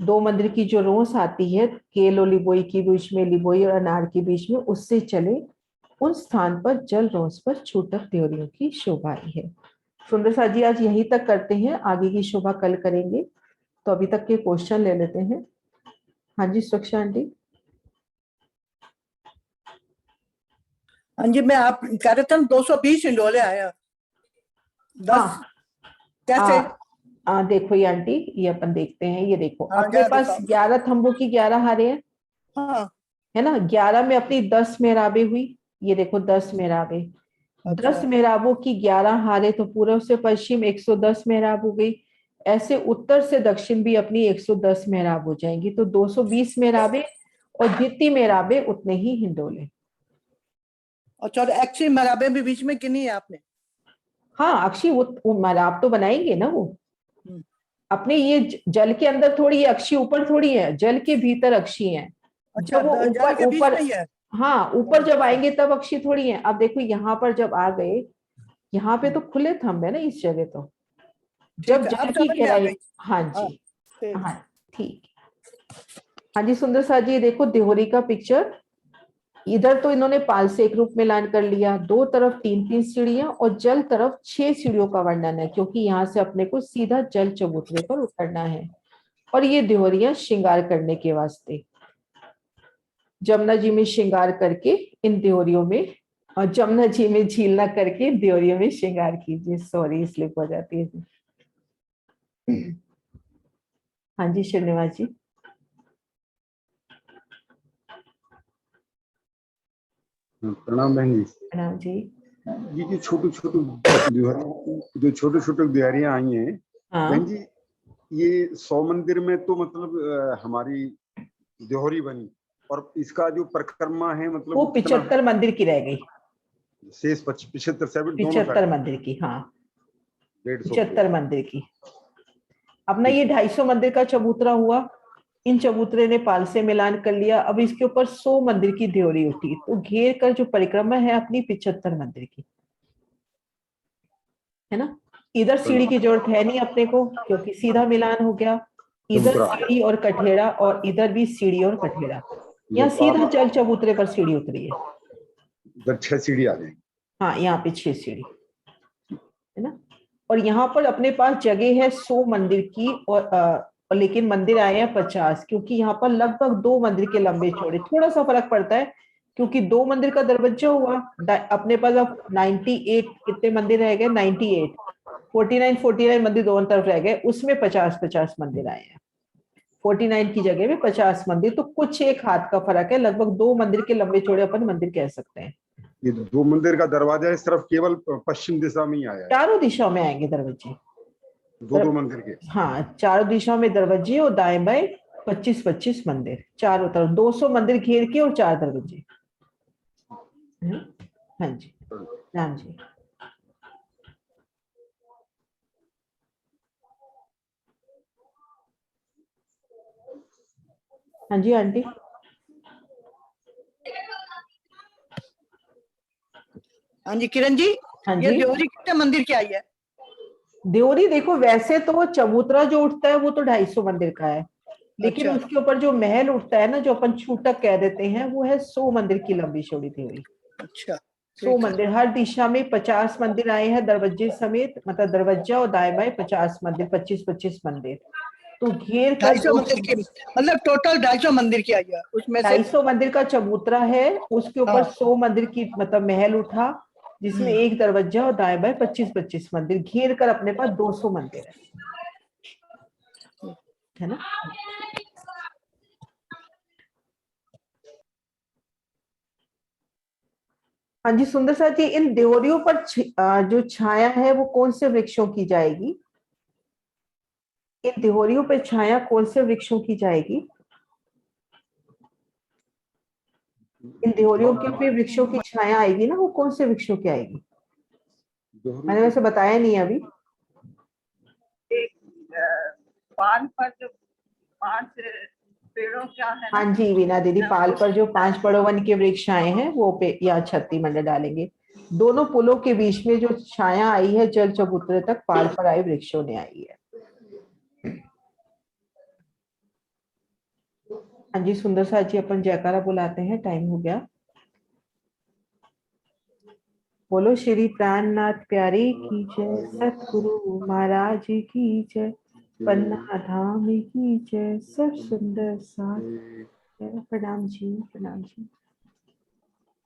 2 मंदिर की जो रोस आती है केल और लिबोई के बीच में, लिबोई और अनार के बीच में, उससे चले उन स्थान पर जल रोस पर छूटक देवरियों की शोभा आई है। सुंदर सा जी आज यहीं तक करते हैं, आगे की शोभा कल करेंगे। तो अभी तक के क्वेश्चन ले लेते हैं। हाँ जी सुरक्षा आंटी। हाँ जी, मैं आप कह रहे थे 220 इंडोले आया 10 कैसे? देखो ये आंटी, ये अपन देखते हैं, ये देखो हाँ, अपने पास दिखाओ। 11 थंबों की 11 हारे हैं, हाँ है ना, 11 में अपनी 10 मेहराबें हुई, ये देखो 10 मेहराबें, 10 मेहराबों की 11 हारे, तो पूर्व से पश्चिम 110 मेहराब हो गई, ऐसे उत्तर से दक्षिण भी अपनी 110 मेहराब हो जाएंगी, तो 220 मेहराबें, और जितनी मेहराबें उतने ही हिंडोले। अच्छा, एक्चुअली मेहराबे भी बीच में गिनी है आपने? हाँ अक्षी वो मेहराब तो बनाएंगे ना वो अपने, ये जल के अंदर थोड़ी है अक्षी, ऊपर थोड़ी है, जल के भीतर अक्षी है। अच्छा, जब वो जल के बीच ऊपर में ही है? हाँ ऊपर जब आएंगे तब अक्षी थोड़ी है। अब देखो यहाँ पर जब आ गए, यहाँ पे तो खुले थंब है ना इस जगह, तो जब ठीक है, जल अब की समझ में आ गहराई, गई। हाँ हाँ, जी हाँ ठीक। हाँ जी सुंदर सा जी देखो देवरी का पिक्चर, इधर तो इन्होंने पाल से एक रूप मिलान कर लिया, 2 तरफ 3-3 सीढ़ियां और जल तरफ 6 सीढ़ियों का वर्णन है, क्योंकि यहाँ से अपने को सीधा जल चबूतरे पर उतरना है। और ये देहोरियां श्रृंगार करने के वास्ते, जमुना जी में श्रृंगार करके इन देहोरियों में, और जमुना जी में झील ना करके इन देहोरियों में श्रृंगार कीजिए। सॉरी, स्लिप हो जाती है। हाँ जी श्रीनिवास जी। प्रणाम बहन जी। प्रणाम जी। ये जो छोटे छोटे दिहारियां आई हैं हाँ। बहन जी, ये 100 मंदिर में तो मतलब हमारी देहोरी बनी, और इसका जो परिक्रमा है मतलब वो 75 मंदिर की रह गई। शेष 75 75 मंदिर की, हाँ 150 75 मंदिर की। अपना ये 250 मंदिर का चबूतरा हुआ, इन चबूतरे ने पाल से मिलान कर लिया। अब इसके ऊपर 100 मंदिर की देवरी उठी, तो घेर कर जो परिक्रमा है अपनी 75 मंदिर की, है ना। इधर सीढ़ी की जरूरत है नहीं अपने को, क्योंकि सीधा मिलान हो गया। इधर सीढ़ी और कठेड़ा, और इधर भी सीढ़ी और कठेड़ा। यहाँ सीधा जल चबूतरे पर सीढ़ी उतरी है। इधर 6 सीढ़ी आ गई। हाँ, यहाँ पे 6 सीढ़ी है ना। और यहाँ पर अपने पास जगह है 100 मंदिर की, और लेकिन मंदिर आए हैं 50, क्योंकि यहाँ पर लगभग 2 मंदिर के लंबे चौड़े, थोड़ा सा फर्क पड़ता है, क्योंकि 2 मंदिर का दरवाजा हुआ। अपने पास अब 98 कितने मंदिर रह गए, 98 49 मंदिर दोनों तरफ रह गए, उसमें 50 मंदिर आए हैं। 49 की जगह में 50 मंदिर, तो कुछ एक हाथ का फर्क है, लगभग 2 मंदिर के लंबे चौड़े अपन मंदिर कह सकते हैं। ये 2 मंदिर का दरवाजा इस तरफ केवल पश्चिम दिशा में ही आया है। चारों दिशाओं में आएंगे दरवाजे, 2 मंदिर के। हाँ, चारों दिशाओं में दरवाजे, और दाएं बाएं 25 मंदिर, चारों तरफ 200 मंदिर घेर के, और 4 दरवाजे। हाँ जी राम जी। हाँ जी आंटी। हाँ जी किरण जी। हाँ ये जी। देवरी कितने मंदिर की आई है? देवरी देखो, वैसे तो वो चबूतरा जो उठता है वो तो 250 मंदिर का है, लेकिन अच्छा। उसके ऊपर जो महल उठता है ना, जो अपन छूटक कह देते हैं, वो है 100 मंदिर की लंबी चौड़ी देवरी। अच्छा 100 मंदिर, हर दिशा में 50 मंदिर आए हैं दरवाजे समेत, मतलब दरवाजा और दाएं बाएं 50 मंदिर, 25 मंदिर, तो घेर कर 250 मंदिर की, मतलब टोटल 250 मंदिर की आई है, उसमें से 250 मंदिर का चबूतरा है, उसके ऊपर 100 मंदिर की मतलब महल उठा, जिसमें एक दरवाजा और दाएं बाएं 25 मंदिर, घेर कर अपने पास 200 मंदिर है ना। हाँ जी सुंदर साथ जी, इन देवरियों पर जो छाया है वो कौन से वृक्षों की जाएगी? इन देवरियों पर छाया कौन से वृक्षों की जाएगी? इन देवरियों के पे वृक्षों की छाया आएगी ना, वो कौन से वृक्षों की आएगी? मैंने वैसे बताया नहीं अभी। पान पर जो 5 पेड़ों का है ना। हाँ जी वीना दीदी, पाल पर जो 5 बड़ों वन के वृक्ष आए हैं वो पे यहाँ छत्ती मंडल डालेंगे। दोनों पुलों के बीच में जो छाया आई है जल चबूतरे तक, पाल पर आए वृक्षों ने आई है। हाँ जी सुंदर साथ जी, अपन जयकारा बुलाते हैं, टाइम हो गया। बोलो श्री प्राणनाथ प्यारे की जय, सतगुरु महाराज की जय, पन्ना धाम की जय, सब सुंदर साथ। प्रणाम जी, प्रणाम जी।